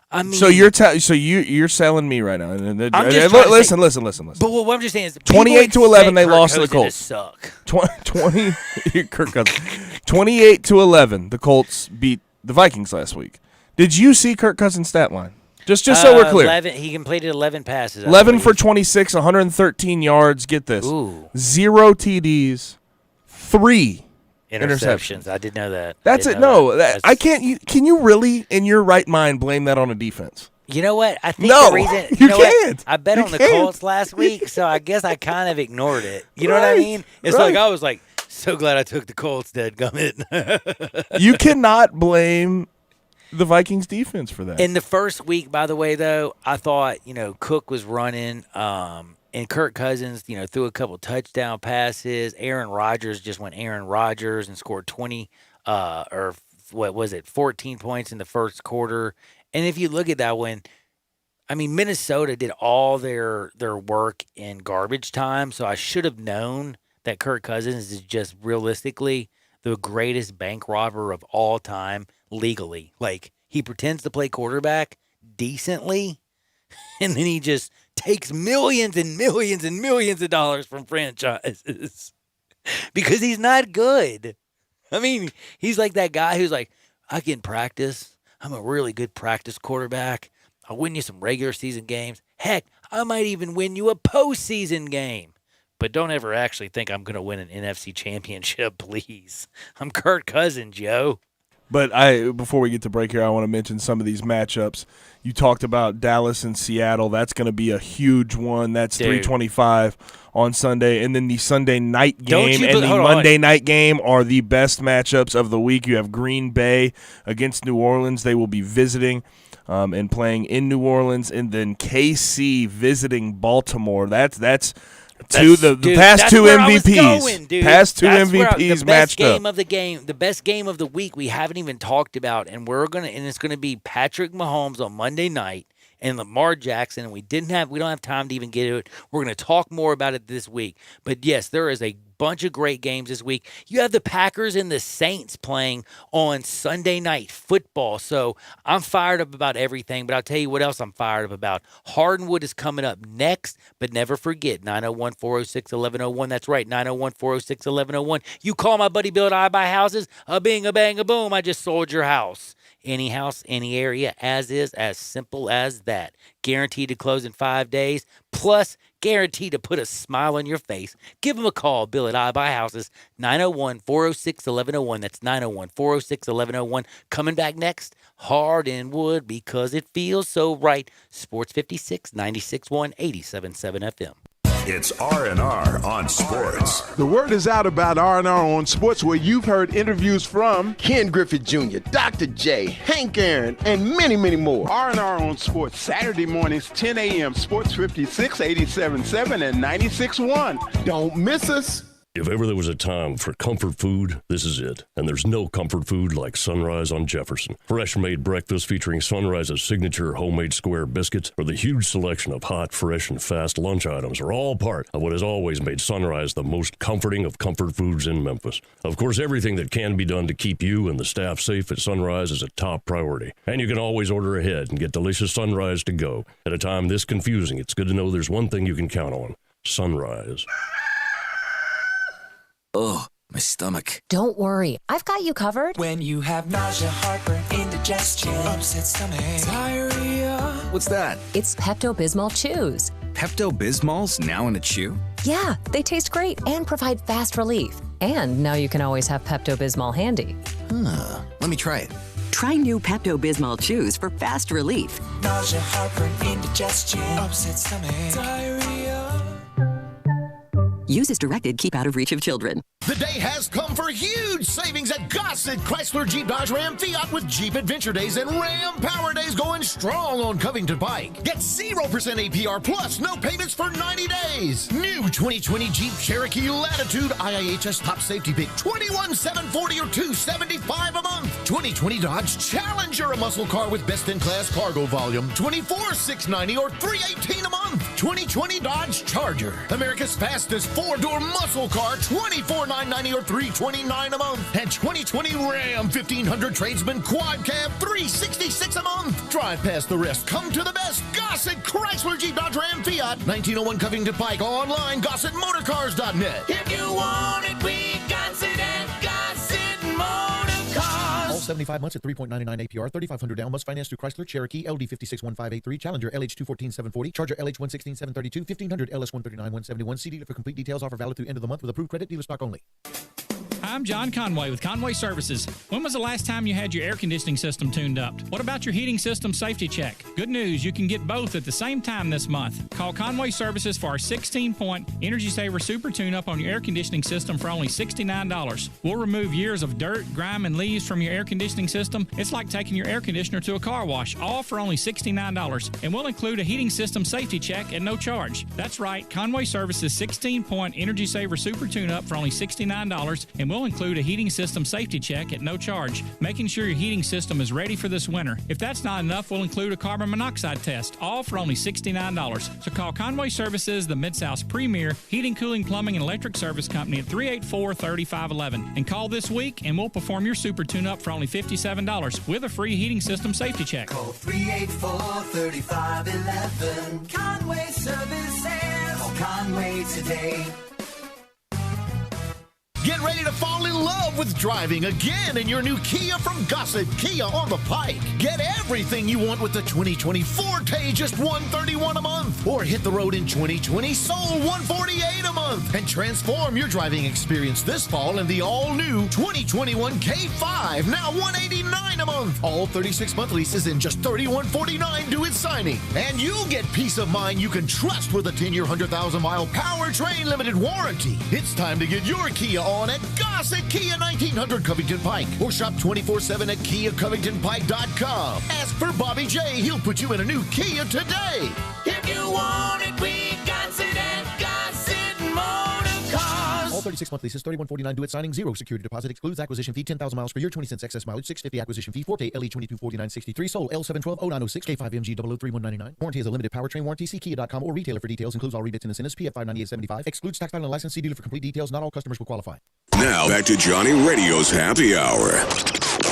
I mean, so you're selling me right now. I'm just listen. But what I'm just saying is, 28-11, they lost to the Colts. Suck. 20 Kirk Cousins. 28-11, the Colts beat the Vikings last week. Did you see Kirk Cousins' stat line? Just so we're clear. 11, he completed 11 passes. 11 for 26, 113 yards. Get this. Ooh. 0 TDs, 3 interceptions. I did know that. That's it. No, I can't. Can you really, in your right mind, blame that on a defense? You know what? I think no, the reason you can't. I bet on the Colts last week, so I guess I kind of ignored it. You know what I mean? It's like I was like, so glad I took the Colts, dadgummit. You cannot blame the Vikings defense for that. In the first week, by the way, though, I thought, Cook was running, and Kirk Cousins, threw a couple touchdown passes. Aaron Rodgers just went Aaron Rodgers and scored 14 points in the first quarter. And if you look at that one, I mean, Minnesota did all their work in garbage time, so I should have known that Kirk Cousins is just realistically the greatest bank robber of all time legally. Like, he pretends to play quarterback decently, and then he just takes millions and millions and millions of dollars from franchises because he's not good. I mean, he's like that guy who's like, I can practice. I'm a really good practice quarterback. I'll win you some regular season games. Heck, I might even win you a postseason game. But don't ever actually think I'm going to win an NFC championship, please. I'm Kirk Cousins, yo. But before we get to break here, I want to mention some of these matchups. You talked about Dallas and Seattle. That's going to be a huge one. That's 3:25 on Sunday. And then the Sunday night game and the Monday night game are the best matchups of the week. You have Green Bay against New Orleans. They will be visiting and playing in New Orleans. And then KC visiting Baltimore. That's past two MVPs. Past two MVPs matched up. The best game of the week we haven't even talked about, and it's gonna be Patrick Mahomes on Monday night and Lamar Jackson. And we don't have time to even get to it. We're gonna talk more about it this week. But yes, there is a bunch of great games this week. You have the Packers and the Saints playing on Sunday night football. So I'm fired up about everything, but I'll tell you what else I'm fired up about. Hardwood is coming up next, but never forget, 901-406-1101. That's right, 901-406-1101. You call my buddy Bill and I buy houses, a bing, a bang, a boom. I just sold your house. Any house, any area, as simple as that. Guaranteed to close in 5 days, plus guaranteed to put a smile on your face. Give them a call. Bill at iBuyHouses, 901-406-1101. That's 901-406-1101. Coming back next, Hard in Wood, because it feels so right. Sports 56, 96.1, 87.7 FM. It's R&R on Sports. The word is out about R&R on Sports, where you've heard interviews from Ken Griffith Jr., Dr. J, Hank Aaron, and many, many more. R&R on Sports, Saturday mornings, 10 a.m., Sports 56, 87.7, and 96.1. Don't miss us. If ever there was a time for comfort food, this is it. And there's no comfort food like Sunrise on Jefferson. Fresh-made breakfast featuring Sunrise's signature homemade square biscuits, or the huge selection of hot, fresh, and fast lunch items are all part of what has always made Sunrise the most comforting of comfort foods in Memphis. Of course, everything that can be done to keep you and the staff safe at Sunrise is a top priority. And you can always order ahead and get delicious Sunrise to go. At a time this confusing, it's good to know there's one thing you can count on: Sunrise. Ugh, my stomach. Don't worry, I've got you covered. When you have nausea, heartburn, indigestion, upset stomach, diarrhea. What's that? It's Pepto-Bismol Chews. Pepto-Bismol's now in a chew? Yeah, they taste great and provide fast relief. And now you can always have Pepto-Bismol handy. Let me try it. Try new Pepto-Bismol Chews for fast relief. Nausea, heartburn, indigestion, upset stomach, diarrhea. Use as directed. Keep out of reach of children. The day has come for huge savings at Gossett Chrysler Jeep Dodge Ram Fiat, with Jeep Adventure Days and Ram Power Days going strong on Covington Pike. Get 0% APR plus no payments for 90 days. New 2020 Jeep Cherokee Latitude IIHS top safety pick, $21,740 or $275 a month. 2020 Dodge Challenger, a muscle car with best-in-class cargo volume, $24,690 or $318 a month. 2020 Dodge Charger, America's fastest four-door muscle car, $24,990 or $329 a month. And 2020 Ram 1500 Tradesman Quad Cab, $366 a month. Drive past the rest. Come to the best. Gossett Chrysler Jeep Dodge Ram Fiat, 1901 Covington Pike. Online, GossettMotorCars.net. If you want it, we got it at Gossett Motor Cars. All 75 months at 3.99 APR, 3,500 down. Must finance through Chrysler, Cherokee, LD 561583, Challenger, LH 214,740, Charger, LH 116,732, 1500, LS 139,171. See dealer for complete details. Offer valid through end of the month with approved credit. Dealer stock only. I'm John Conway with Conway Services. When was the last time you had your air conditioning system tuned up? What about your heating system safety check? Good news, you can get both at the same time this month. Call Conway Services for our 16-point Energy Saver Super Tune-Up on your air conditioning system for only $69. We'll remove years of dirt, grime, and leaves from your air conditioning system. It's like taking your air conditioner to a car wash, all for only $69. And we'll include a heating system safety check at no charge. That's right, Conway Services 16-point Energy Saver Super Tune-Up for only $69, and we'll include a heating system safety check at no charge, making sure your heating system is ready for this winter. If that's not enough, we'll include a carbon monoxide test, all for only $69. So call Conway Services, the Mid-South's premier heating, cooling, plumbing, and electric service company at 384-3511. And call this week, and we'll perform your super tune-up for only $57 with a free heating system safety check. Call 384-3511. Conway Services. Call Conway today. Get ready to fall in love with driving again in your new Kia from Gossett Kia on the Pike. Get everything you want with the 2020 Forte, just $131 a month. Or hit the road in 2020 Soul, $148 a month. And transform your driving experience this fall in the all-new 2021 K5, now $189 a month. All 36-month leases in just $3149 due at signing. And you'll get peace of mind you can trust with a 10-year, 100,000-mile powertrain limited warranty. It's time to get your Kia on at Gossett Kia 1900 Covington Pike, or shop 24/7 at KiaCovingtonPike.com. Ask for Bobby J. He'll put you in a new Kia today. If you want it, we got it at Gossett Motor Cars. All 36-month leases, $3149 due at signing, 0 security deposit, excludes acquisition fee, 10,000 miles per year, 20 cents excess mileage, $650 acquisition fee, Forte, LE 2249.63, Soul, L712-0906, K5MG 003-199. Warranty is a limited powertrain warranty. See Kia.com or retailer for details. Includes all rebates and incentives. PF 598.75. Excludes tax title and license. See dealer for complete details. Not all customers will qualify. Now back to Johnny Radio's Happy Hour.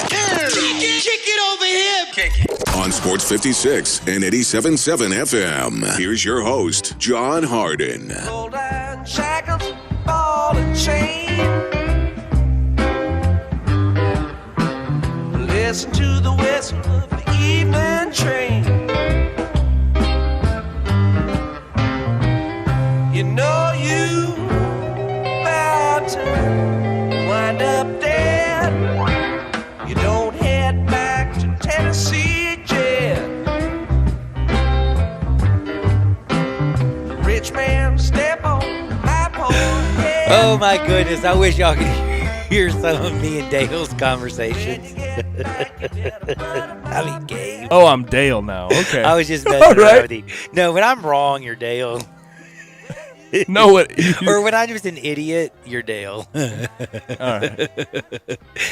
Kick it over here. Kick it. On Sports 56 and 87.7 FM. Here's your host, John Harden. Gold and shackles, ball and chain. Listen to the whistle of the evening train. You don't head back to Tennessee yet. Rich man, step on my pole. Oh my goodness, I wish y'all could hear some of me and Dale's conversations. I mean, Gabe. Oh, I'm Dale now. Okay. I was just messing right. around with you. No, when I'm wrong, you're Dale. No, what? Or when I'm just an idiot, you're Dale. All right.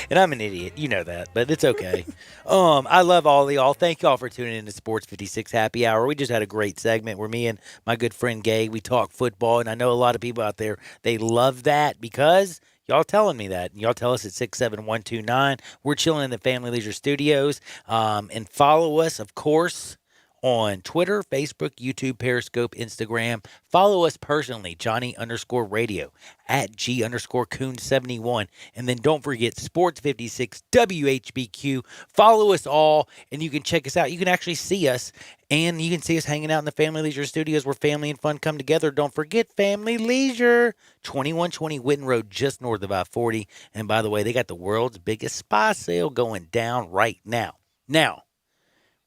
And I'm an idiot. You know that, but it's okay. I love all of y'all. Thank y'all for tuning in to Sports 56 Happy Hour. We just had a great segment where me and my good friend Gabe, we talk football, and I know a lot of people out there, they love that because y'all telling me that. Y'all tell us at 67129. We're chilling in the Family Leisure Studios. And follow us, of course, on Twitter, Facebook, YouTube, Periscope, Instagram. Follow us personally, Johnny_Radio, at G_Coon71. And then don't forget Sports 56 WHBQ. Follow us all, and you can check us out. You can actually see us, and you can see us hanging out in the Family Leisure Studios where family and fun come together. Don't forget Family Leisure, 2120 Witten Road, just north of I-40. And by the way, they got the world's biggest spa sale going down right now. Now,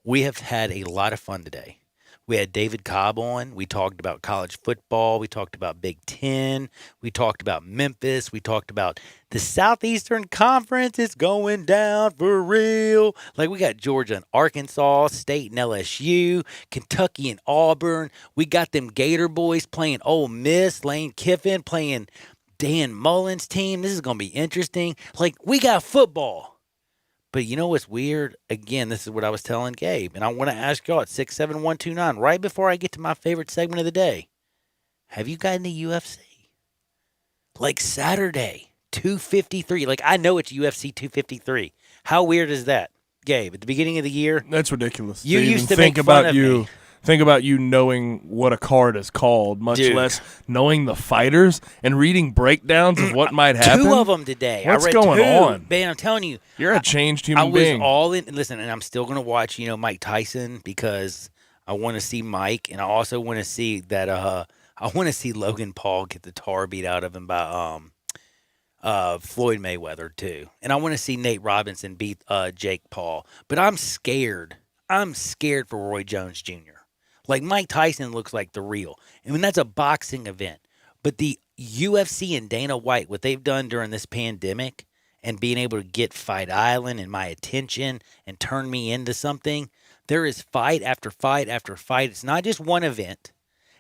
we have had a lot of fun today. We had David Cobb on. We talked about college football. We talked about Big Ten. We talked about Memphis. We talked about the Southeastern Conference is going down for real. Like, we got Georgia and Arkansas, State and LSU, Kentucky and Auburn. We got them Gator boys playing Ole Miss, Lane Kiffin playing Dan Mullen's team. This is going to be interesting. Like, we got football. But you know what's weird? Again, this is what I was telling Gabe, and I want to ask y'all at 67129, right before I get to my favorite segment of the day. Have you gotten the UFC? Like Saturday, 253. Like, I know it's UFC 253. How weird is that, Gabe? At the beginning of the year? That's ridiculous. You used to think make fun about of you. me. Think about you knowing what a card is called, much Dude. less knowing the fighters and reading breakdowns of what might happen. Two of them today. What's I read going two. on? Man, I'm telling you. You're a changed human I was being. all in. Listen, and I'm still going to watch, Mike Tyson because I want to see Mike, and I also want to see that I want to see Logan Paul get the tar beat out of him by Floyd Mayweather too. And I want to see Nate Robinson beat Jake Paul. But I'm scared. I'm scared for Roy Jones Jr. Like, Mike Tyson looks like the real. I mean, that's a boxing event. But the UFC and Dana White, what they've done during this pandemic and being able to get Fight Island and my attention and turn me into something, there is fight after fight after fight. It's not just one event.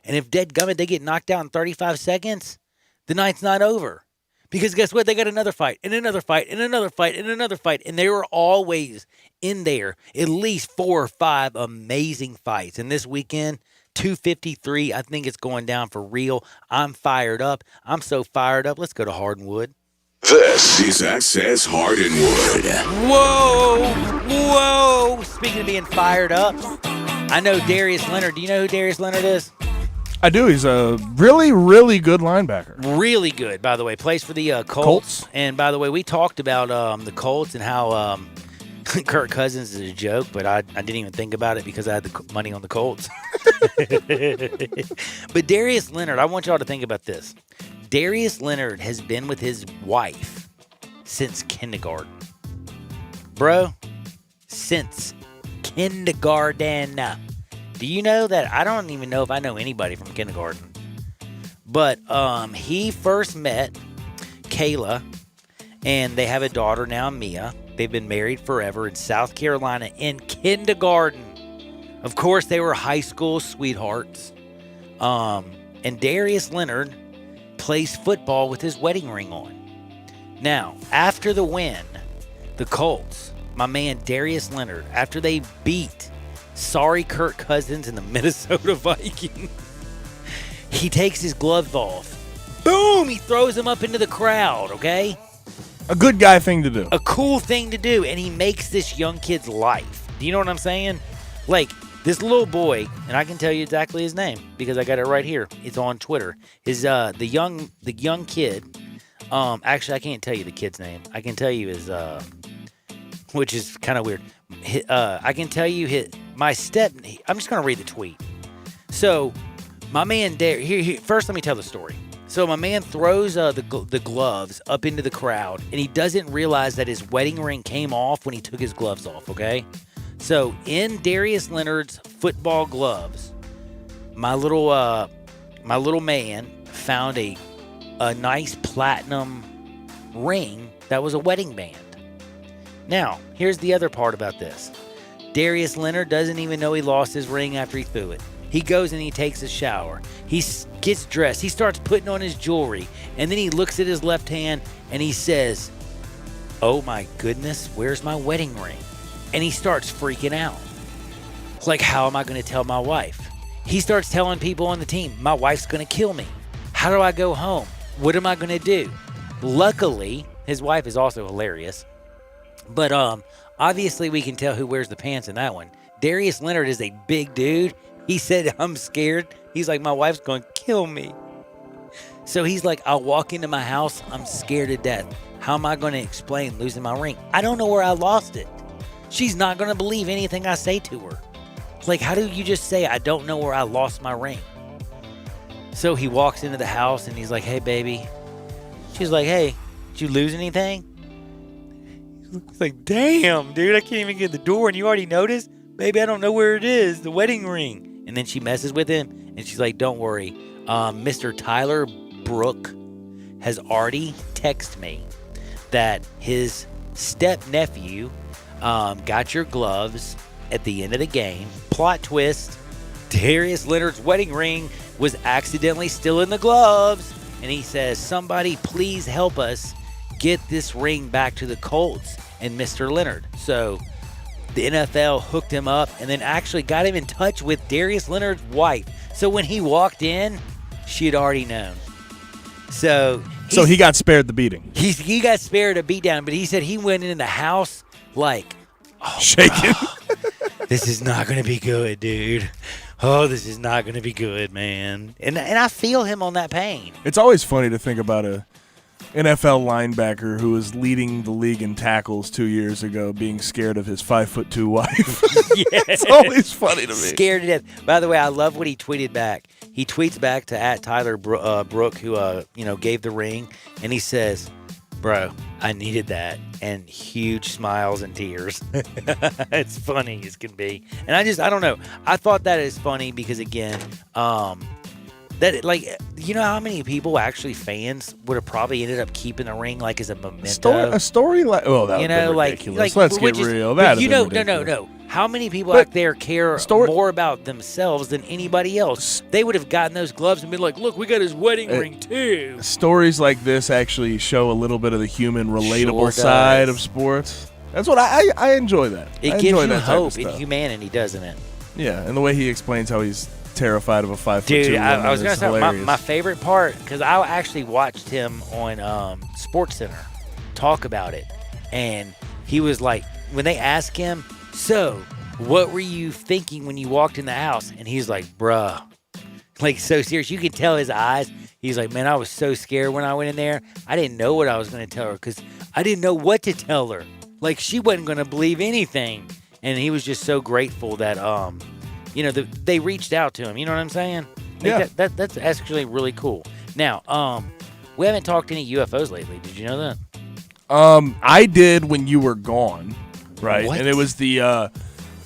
And if dadgummit, they get knocked out in 35 seconds, the night's not over. Because guess what? They got another fight and another fight and another fight and another fight. And they were always in there, at least 4 or 5 amazing fights. And this weekend, 253, I think it's going down for real. I'm fired up. I'm so fired up. Let's go to Hardwood. This is Access Hardwood. Whoa. Speaking of being fired up, I know Darius Leonard. Do you know who Darius Leonard is? I do. He's a really, really good linebacker. Really good, by the way. Plays for the Colts. And by the way, we talked about the Colts and how Kirk Cousins is a joke, but I didn't even think about it because I had the money on the Colts. But Darius Leonard, I want y'all to think about this. Darius Leonard has been with his wife since kindergarten. Bro, since kindergarten. Do you know that? I don't even know if I know anybody from kindergarten. But he first met Kayla, and they have a daughter now, Mia. They've been married forever in South Carolina in kindergarten. Of course, they were high school sweethearts. And Darius Leonard plays football with his wedding ring on. Now, after the win, the Colts, my man Darius Leonard, after they beat sorry Kirk Cousins and the Minnesota Vikings, he takes his gloves off. Boom! He throws them up into the crowd, okay? A good guy thing to do. A cool thing to do, and he makes this young kid's life. Do you know what I'm saying? Like, this little boy, and I can tell you exactly his name because I got it right here. It's on Twitter. Is the young kid. Actually, I can't tell you the kid's name. I can tell you his, which is kind of weird. I can tell you I'm just going to read the tweet. So, my man, here, first let me tell the story. So my man throws the gloves up into the crowd, and he doesn't realize that his wedding ring came off when he took his gloves off, okay? So in Darius Leonard's football gloves, my little man found a nice platinum ring that was a wedding band. Now, here's the other part about this. Darius Leonard doesn't even know he lost his ring after he threw it. He goes and he takes a shower. He gets dressed. He starts putting on his jewelry. And then he looks at his left hand and he says, "Oh my goodness, where's my wedding ring?" And he starts freaking out. Like, how am I going to tell my wife? He starts telling people on the team, my wife's going to kill me. How do I go home? What am I going to do? Luckily, his wife is also hilarious. But obviously we can tell who wears the pants in that one. Darius Leonard is a big dude. He said, "I'm scared." He's like, "My wife's going to kill me." So he's like, "I'll walk into my house. I'm scared to death. How am I going to explain losing my ring? I don't know where I lost it. She's not going to believe anything I say to her. Like, how do you just say, I don't know where I lost my ring?" So he walks into the house and he's like, "Hey, baby." She's like, "Hey, did you lose anything?" He's like, "Damn, dude, I can't even get the door and you already noticed? Baby, I don't know where it is, the wedding ring." And then she messes with him and she's like, "Don't worry. Mr. Tyler Brook has already texted me that his step-nephew got your gloves at the end of the game. Plot twist, Darius Leonard's wedding ring was accidentally still in the gloves." And he says, "Somebody please help us get this ring back to the Colts and Mr. Leonard." So the NFL hooked him up and then actually got him in touch with Darius Leonard's wife. So when he walked in, she had already known. So he got spared the beating. He got spared a beatdown, but he said he went in the house like, "Oh, shaking. This is not going to be good, dude. Oh, this is not going to be good, man." And I feel him on that pain. It's always funny to think about a NFL linebacker who was leading the league in tackles 2 years ago being scared of his 5'2" wife. Yeah. It's always funny to me. Scared to death. By the way, I love what he tweeted back. He tweets back to @Tyler Brook, who gave the ring, and he says, "Bro, I needed that," and huge smiles and tears. It's funny as can be. And I don't know. I thought that is funny because, again, that, like, you know how many people, actually fans, would have probably ended up keeping the ring, like, as a memento? A story like, oh, that would be ridiculous. Let's get real. That No. How many people out there care more about themselves than anybody else? They would have gotten those gloves and been like, "Look, we got his wedding ring too." Stories like this actually show a little bit of the human, relatable side of sports. That's what I enjoy. That it gives you hope in humanity, doesn't it? Yeah, and the way he explains how he's terrified of a 5'2" Dude, I was going to say my favorite part, because I actually watched him on SportsCenter talk about it, and he was like, when they asked him, "So, what were you thinking when you walked in the house?" And he's like, "Bruh," like, so serious. You could tell his eyes. He's like, "Man, I was so scared when I went in there. I didn't know what I was going to tell her because I didn't know what to tell her. Like, she wasn't going to believe anything." And he was just so grateful that they reached out to him. You know what I'm saying? Like, yeah. That's actually really cool. Now, we haven't talked any UFOs lately. Did you know that? I did when you were gone, right? What? And it was the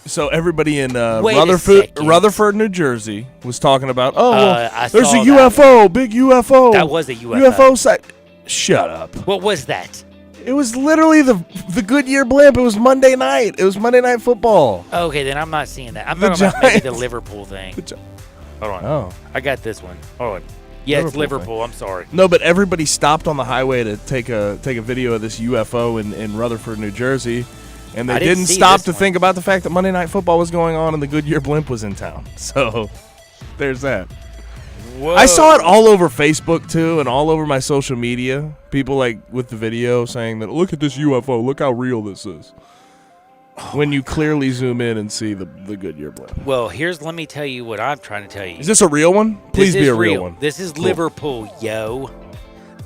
so everybody in Rutherford, New Jersey was talking about, there's a UFO, big UFO. That was a UFO. UFO site. Shut up. What was that? It was literally the Goodyear blimp. It was Monday night. It was Monday Night Football. Okay, then I'm not seeing that. I'm talking about maybe the Liverpool thing. Hold on. Oh. I got this one. Hold on. Yeah, it's Liverpool. I'm sorry. No, but everybody stopped on the highway to take a video of this UFO in Rutherford, New Jersey, and they didn't stop to think about the fact that Monday Night Football was going on and the Goodyear blimp was in town. So there's that. Whoa. I saw it all over Facebook too, and all over my social media. People like with the video saying that, "Look at this UFO. Look how real this is." When you clearly zoom in and see the Goodyear blimp. Well, let me tell you what I'm trying to tell you. Is this a real one? Please be a real one. This is Liverpool, yo.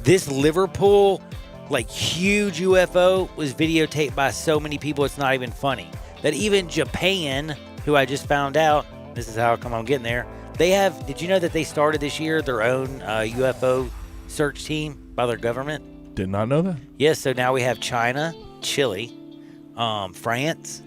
This Liverpool, like, huge UFO was videotaped by so many people, it's not even funny. That even Japan, who I just found out, this is how come I'm getting there, did you know that they started this year their own UFO search team by their government. Did not know that. Yes, so now we have China, Chile, France.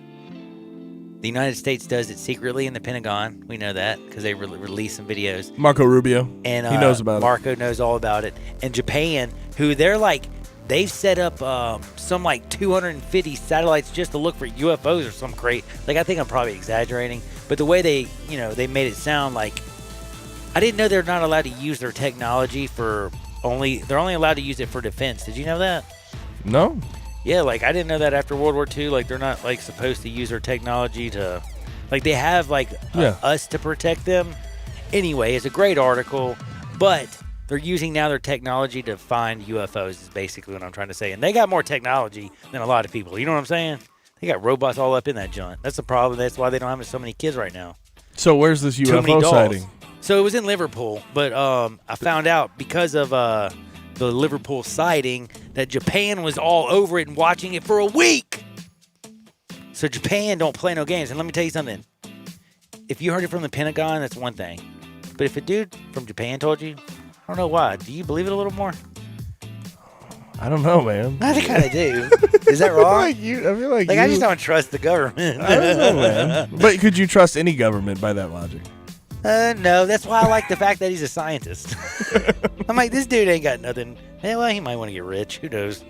The United States does it secretly in the Pentagon. We know that because they released some videos. Marco Rubio. And he knows about Marco knows all about it. And Japan, who they've set up some 250 satellites just to look for UFOs or some crate. I think I'm probably exaggerating, but the way they made it sound like, I didn't know they're not allowed to use their technology they're only allowed to use it for defense. Did you know that? No. Yeah, I didn't know that after World War II, they're not supposed to use their technology to, they have us to protect them. Anyway, it's a great article, but they're using now their technology to find UFOs is basically what I'm trying to say. And they got more technology than a lot of people. You know what I'm saying? They got robots all up in that joint. That's the problem. That's why they don't have so many kids right now. So where's this UFO sighting? So it was in Liverpool, but I found out because of the Liverpool sighting that Japan was all over it and watching it for a week. So Japan don't play no games. And let me tell you something. If you heard it from the Pentagon, that's one thing. But if a dude from Japan told you, I don't know why. Do you believe it a little more? I don't know, man. I kind of do. Is that wrong? I feel like I just don't trust the government. I don't know, man. But could you trust any government by that logic? No, that's why I like the fact that he's a scientist. I'm like, this dude ain't got nothing. Well, he might want to get rich. Who knows?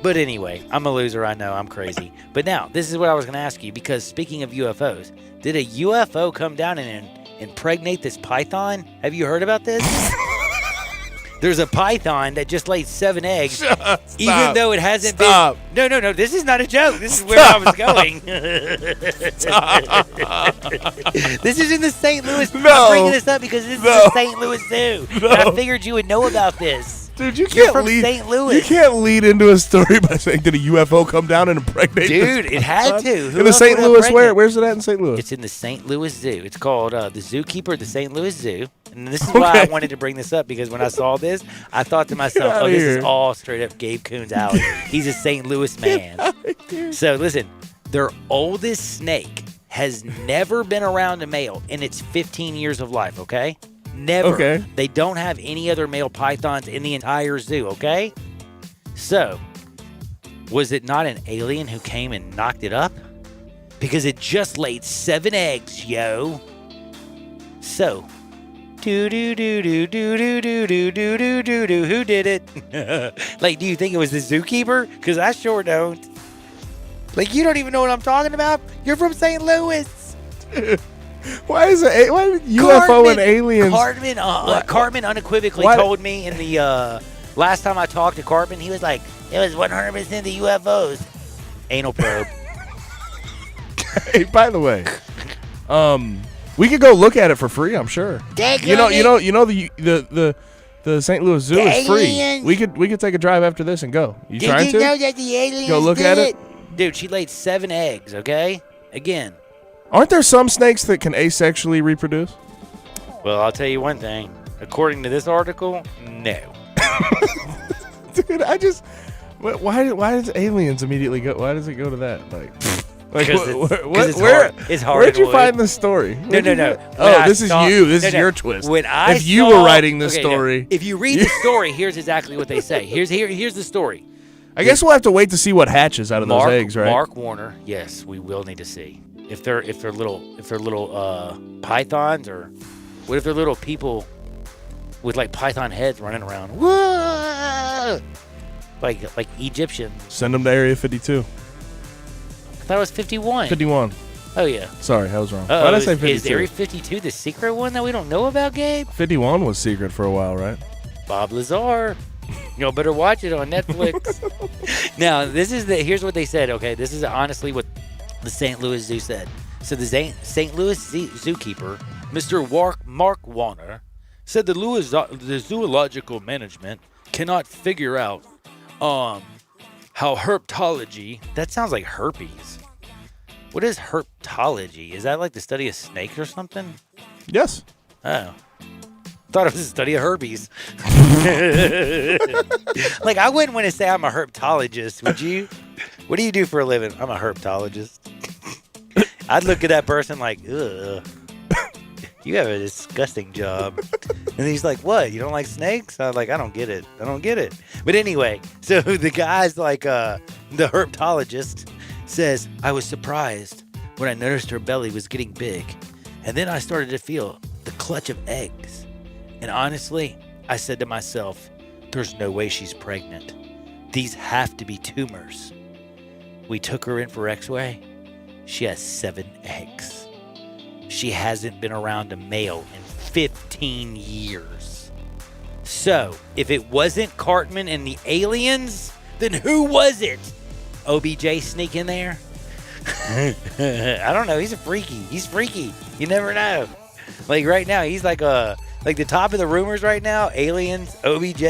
But anyway, I'm a loser. I know. I'm crazy. But now, this is what I was going to ask you, because speaking of UFOs, did a UFO come down and impregnate this python? Have you heard about this? There's a python that just laid 7 eggs, even though it hasn't been. No. This is not a joke. This is where I was going. This is in the St. Louis. I'm bringing this up because this is the St. Louis Zoo. And I figured you would know about this. Dude, you You're can't from lead. St. Louis. You can't lead into a story by saying, "Did a UFO come down and impregnate?" Dude, this it had python?" to. Who In the else St. would have Louis, pregnant? where's it at in St. Louis? It's in the St. Louis Zoo. It's called the Zookeeper of the St. Louis Zoo. And this is why I wanted to bring this up, because when I saw this, I thought to myself, outta this here. is all straight up Gabe Coon's alley. He's a St. Louis man. So listen, their oldest snake has never been around a male in its 15 years of life, okay? Never. Okay. They don't have any other male pythons in the entire zoo, okay? So, was it not an alien who came and knocked it up? Because it just laid 7 eggs, yo. So, who did it? Do you think it was the zookeeper? Because I sure don't. You don't even know what I'm talking about? You're from St. Louis. Why did UFO and aliens? Cartman unequivocally told me in the last time I talked to Cartman, he was like, it was 100% the UFOs. Anal probe. Hey, by the way, we could go look at it for free. I'm sure. You know the St. Louis Zoo is free. We could take a drive after this and go. You trying to? Did you know that the aliens go look at it? Dude, she laid 7 eggs. Okay, again. Aren't there some snakes that can asexually reproduce? Well, I'll tell you one thing. According to this article, no. Dude, why does aliens immediately go? Why does it go to that? It's hard. Where'd you find this story? No. Oh, this is you. This is your twist. If you were writing this story, if you read the story, here's exactly what they say. Here's the story. I guess we'll have to wait to see what hatches out of those eggs, right? Mark Warner. Yes, we will need to see if they're little pythons, or what if they're little people with python heads running around. Whoa! Like Egyptian. Send them to Area 52. I thought it was 51. 51. Oh, yeah. Sorry, I was wrong. Why did I say 52? Is Area 52 the secret one that we don't know about, Gabe? 51 was secret for a while, right? Bob Lazar. Y'all better watch it on Netflix. Now, here's what they said, okay? This is honestly what the St. Louis Zoo said. So the St. Louis zookeeper, Mr. Mark Warner, said the zoological management cannot figure out how herpetology. That sounds like herpes. What is herpetology? Is that like the study of snakes or something? Yes. Oh. Thought it was the study of herpes. I wouldn't want to say I'm a herpetologist, would you? What do you do for a living? I'm a herpetologist. I'd look at that person like, ugh. You have a disgusting job. And he's like, what? You don't like snakes? I was like, I don't get it. But anyway, so the guy's like, the herpetologist says, I was surprised when I noticed her belly was getting big. And then I started to feel the clutch of eggs. And honestly, I said to myself, there's no way she's pregnant. These have to be tumors. We took her in for x-ray. She has 7 eggs. She hasn't been around a male in 15 years. So, if it wasn't Cartman and the aliens, then who was it? OBJ sneak in there? I don't know. He's freaky. You never know. Like right now, he's like the top of the rumors right now, aliens, OBJ,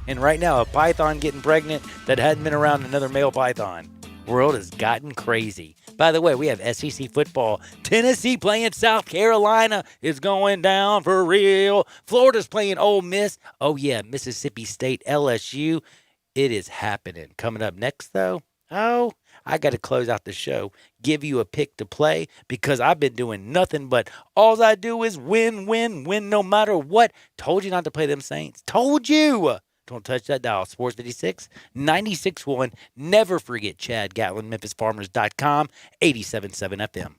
and right now a python getting pregnant that hadn't been around another male python. World has gotten crazy. By the way, we have SEC football. Tennessee playing South Carolina is going down for real. Florida's playing Ole Miss. Oh, yeah, Mississippi State, LSU. It is happening. Coming up next, though, I got to close out the show, give you a pick to play because I've been doing nothing but all I do is win no matter what. Told you not to play them Saints. Told you. Don't touch that dial. Sports 56, 96.1. Never forget Chad Gatlin, MemphisFarmers.com, 87.7 FM.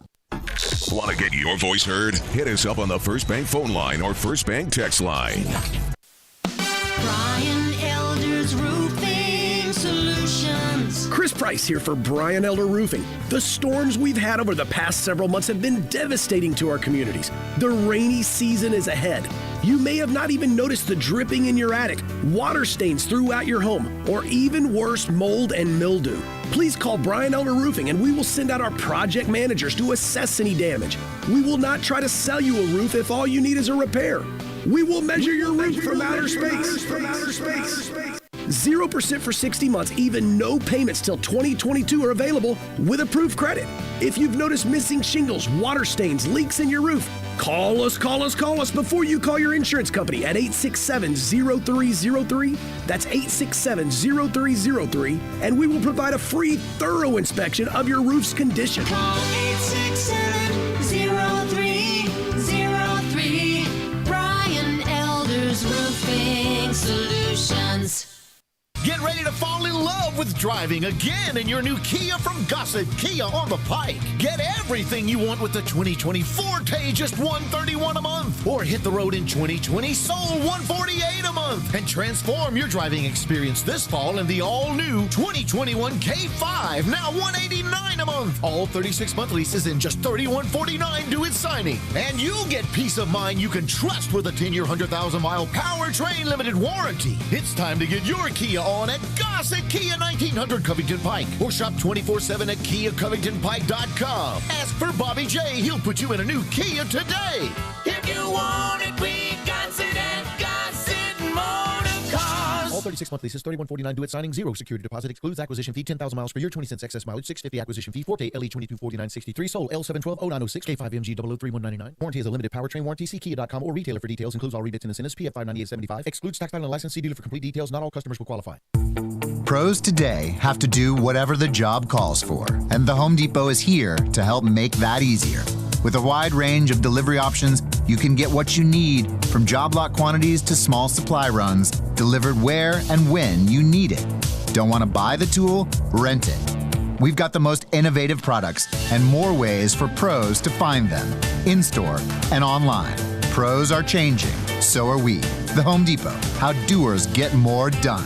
Want to get your voice heard? Hit us up on the First Bank phone line or First Bank text line. Brian Elder's Roofing Solutions. Chris Price here for Brian Elder Roofing. The storms we've had over the past several months have been devastating to our communities. The rainy season is ahead. You may have not even noticed the dripping in your attic, water stains throughout your home, or even worse, mold and mildew. Please call Brian Elder Roofing and we will send out our project managers to assess any damage. We will not try to sell you a roof if all you need is a repair. We will measure your roof from outer space. 0% for 60 months, even no payments till 2022 are available with approved credit. If you've noticed missing shingles, water stains, leaks in your roof, call us before you call your insurance company at 867-0303. That's 867-0303, and we will provide a free, thorough inspection of your roof's condition. Call 867-0303. Brian Elder's Roofing Solutions. Get ready to fall in love with driving again in your new Kia from Gossett Kia on the Pike. Get everything you want with the 2020 Forte, just $131 a month. Or hit the road in 2020 Soul, $148 a month. And transform your driving experience this fall in the all-new 2021 K5, now $189 a month. All 36-month leases in just $3149 due at signing. And you'll get peace of mind you can trust with a 10-year, 100,000-mile powertrain limited warranty. It's time to get your Kia on at Gossett Kia 1900 Covington Pike or shop 24/7 at KiaCovingtonPike.com. Ask for Bobby J. He'll put you in a new Kia today. If you want it, we got it at Gossett Motor Cars. All 36-month leases, $3149 due at signing, 0 security deposit, excludes acquisition fee, 10,000 miles per year, 20 cents excess mileage, $650 acquisition fee, Forte LE 2249.63, Soul L712-0906, K5MG 003-199. Warranty is a limited powertrain warranty. See Kia.com or retailer for details. Includes all rebates and incentives. PF 598.75. Excludes tax title and license. See dealer for complete details. Not all customers will qualify. Pros today have to do whatever the job calls for, and the Home Depot is here to help make that easier. With a wide range of delivery options, you can get what you need, from job lot quantities to small supply runs, delivered where and when you need it. Don't want to buy the tool? Rent it. We've got the most innovative products and more ways for pros to find them, in-store and online. Pros are changing, so are we. The Home Depot, how doers get more done.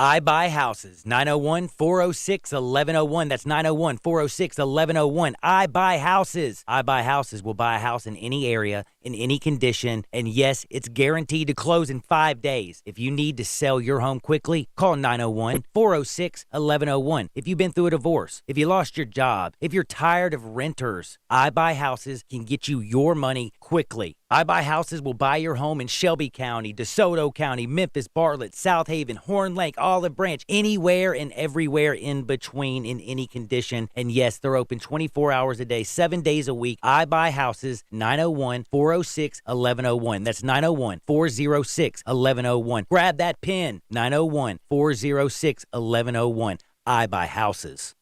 I Buy Houses, 901-406-1101. That's 901-406-1101. I Buy Houses. I Buy Houses will buy a house in any area, in any condition, and yes, it's guaranteed to close in 5 days. If you need to sell your home quickly, call 901-406-1101. If you've been through a divorce, if you lost your job, if you're tired of renters, I Buy Houses can get you your money quickly. I Buy Houses will buy your home in Shelby County, DeSoto County, Memphis, Bartlett, South Haven, Horn Lake, Olive Branch, anywhere and everywhere in between in any condition. And yes, they're open 24 hours a day, 7 days a week. I Buy Houses, 901-406-1101. That's 901-406-1101. Grab that pen, 901-406-1101. I Buy Houses.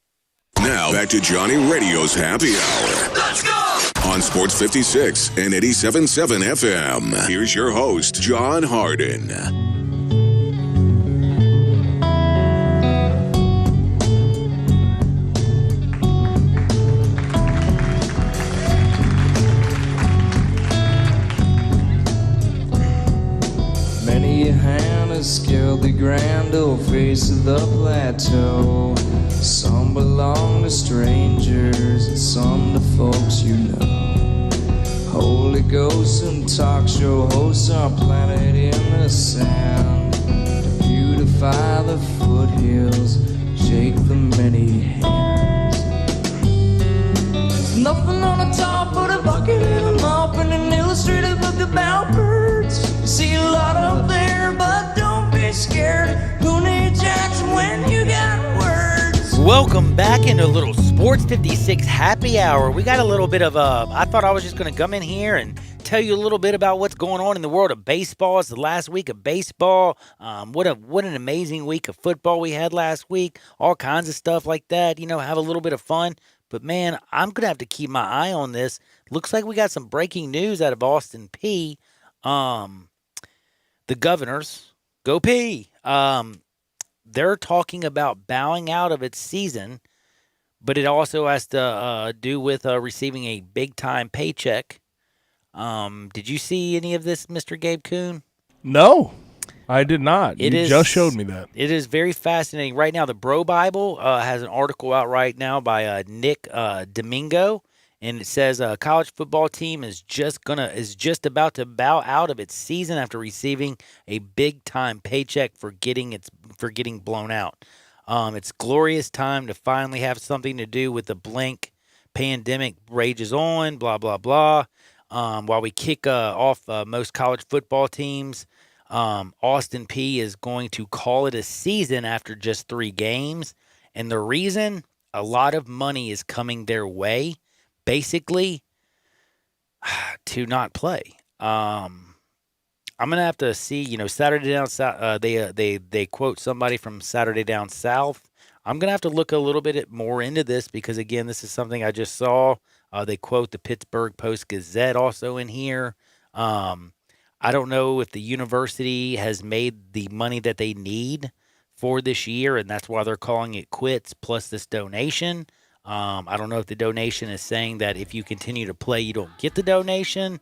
Now back to Johnny Radio's Happy Hour. Let's go! On Sports 56 and 87.7 FM. Here's your host, John Harden. Many a hand has scaled the grand old face of the plateau. Some belong to strangers and some to folks you know. Holy ghosts and talk show hosts are planted in the sand to beautify the foothills, shake the many hands. There's nothing on the top but a bucket and a mop and an illustrated book about birds. You see a lot up there, but don't be scared. Who needs Jackson when you got words? Welcome back into a little Sports 56 Happy Hour. We got a little bit of I thought I was just going to come in here and tell you a little bit about what's going on in the world of baseball. It's the last week of baseball. What an amazing week of football we had last week. All kinds of stuff like that. Have a little bit of fun. But, man, I'm going to have to keep my eye on this. Looks like we got some breaking news out of Austin Peay. The Governors, go P. They're talking about bowing out of its season, but it also has to do with receiving a big-time paycheck. Did you see any of this, Mr. Gabe Kuhn? No, I did not. You just showed me that. It is very fascinating. Right now, the Bro Bible has an article out right now by Nick Domingo, and it says a college football team is just about to bow out of its season after receiving a big time paycheck for getting blown out. It's glorious time to finally have something to do with the blank pandemic rages on. Blah blah blah. While we kick off most college football teams, Austin Peay is going to call it a season after just 3 games, and the reason, a lot of money is coming their way. Basically, to not play. I'm gonna have to see. Saturday Down South. They quote somebody from Saturday Down South. I'm gonna have to look a little bit more into this because again, this is something I just saw. They quote the Pittsburgh Post-Gazette also in here. I don't know if the university has made the money that they need for this year, and that's why they're calling it quits. Plus this donation. I don't know if the donation is saying that if you continue to play, you don't get the donation.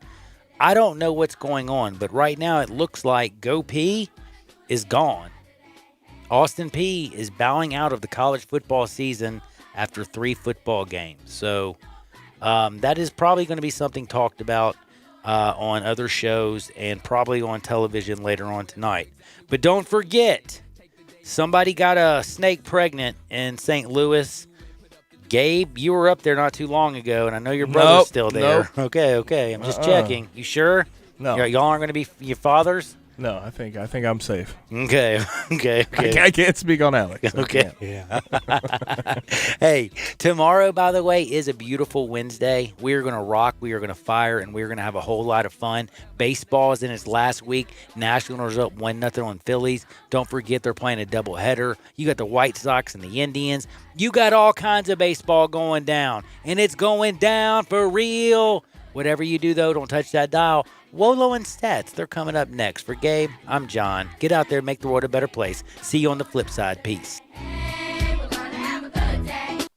I don't know what's going on, but right now it looks like Go P is gone. Austin Peay is bowing out of the college football season after 3 football games. So that is probably going to be something talked about on other shows and probably on television later on tonight. But don't forget, somebody got a snake pregnant in St. Louis. Gabe, you were up there not too long ago, and I know your brother's still there. Nope. Okay. I'm just checking. You sure? No. Y'all aren't going to be your fathers? No, I think I'm safe. Okay. I can't speak on Alex. Okay. Yeah. Hey, tomorrow, by the way, is a beautiful Wednesday. We are going to rock. We are going to fire, and we're going to have a whole lot of fun. Baseball is in its last week. Nationals up 1-0 on Phillies. Don't forget they're playing a doubleheader. You got the White Sox and the Indians. You got all kinds of baseball going down, and it's going down for real. Whatever you do, though, don't touch that dial. Wolo and Stats, they're coming up next. For Gabe, I'm John. Get out there and make the world a better place. See you on the flip side. Peace.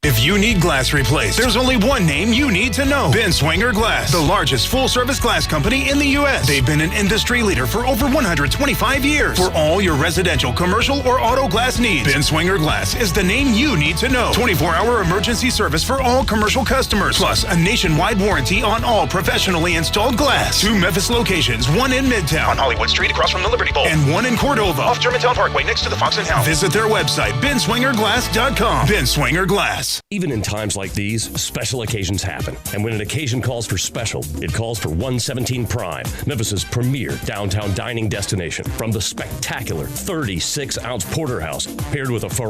If you need glass replaced, there's only one name you need to know. Ben Swinger Glass, the largest full-service glass company in the U.S. They've been an industry leader for over 125 years. For all your residential, commercial, or auto glass needs, Ben Swinger Glass is the name you need to know. 24-hour emergency service for all commercial customers, plus a nationwide warranty on all professionally installed glass. 2 Memphis locations, 1 in Midtown, on Hollywood Street across from the Liberty Bowl, and 1 in Cordova, off Germantown Parkway next to the Fox and Hound. Visit their website, benswingerglass.com. Ben Swinger Glass. Even in times like these, special occasions happen. And when an occasion calls for special, it calls for 117 Prime, Memphis's premier downtown dining destination. From the spectacular 36-ounce porterhouse, paired with a Ferrari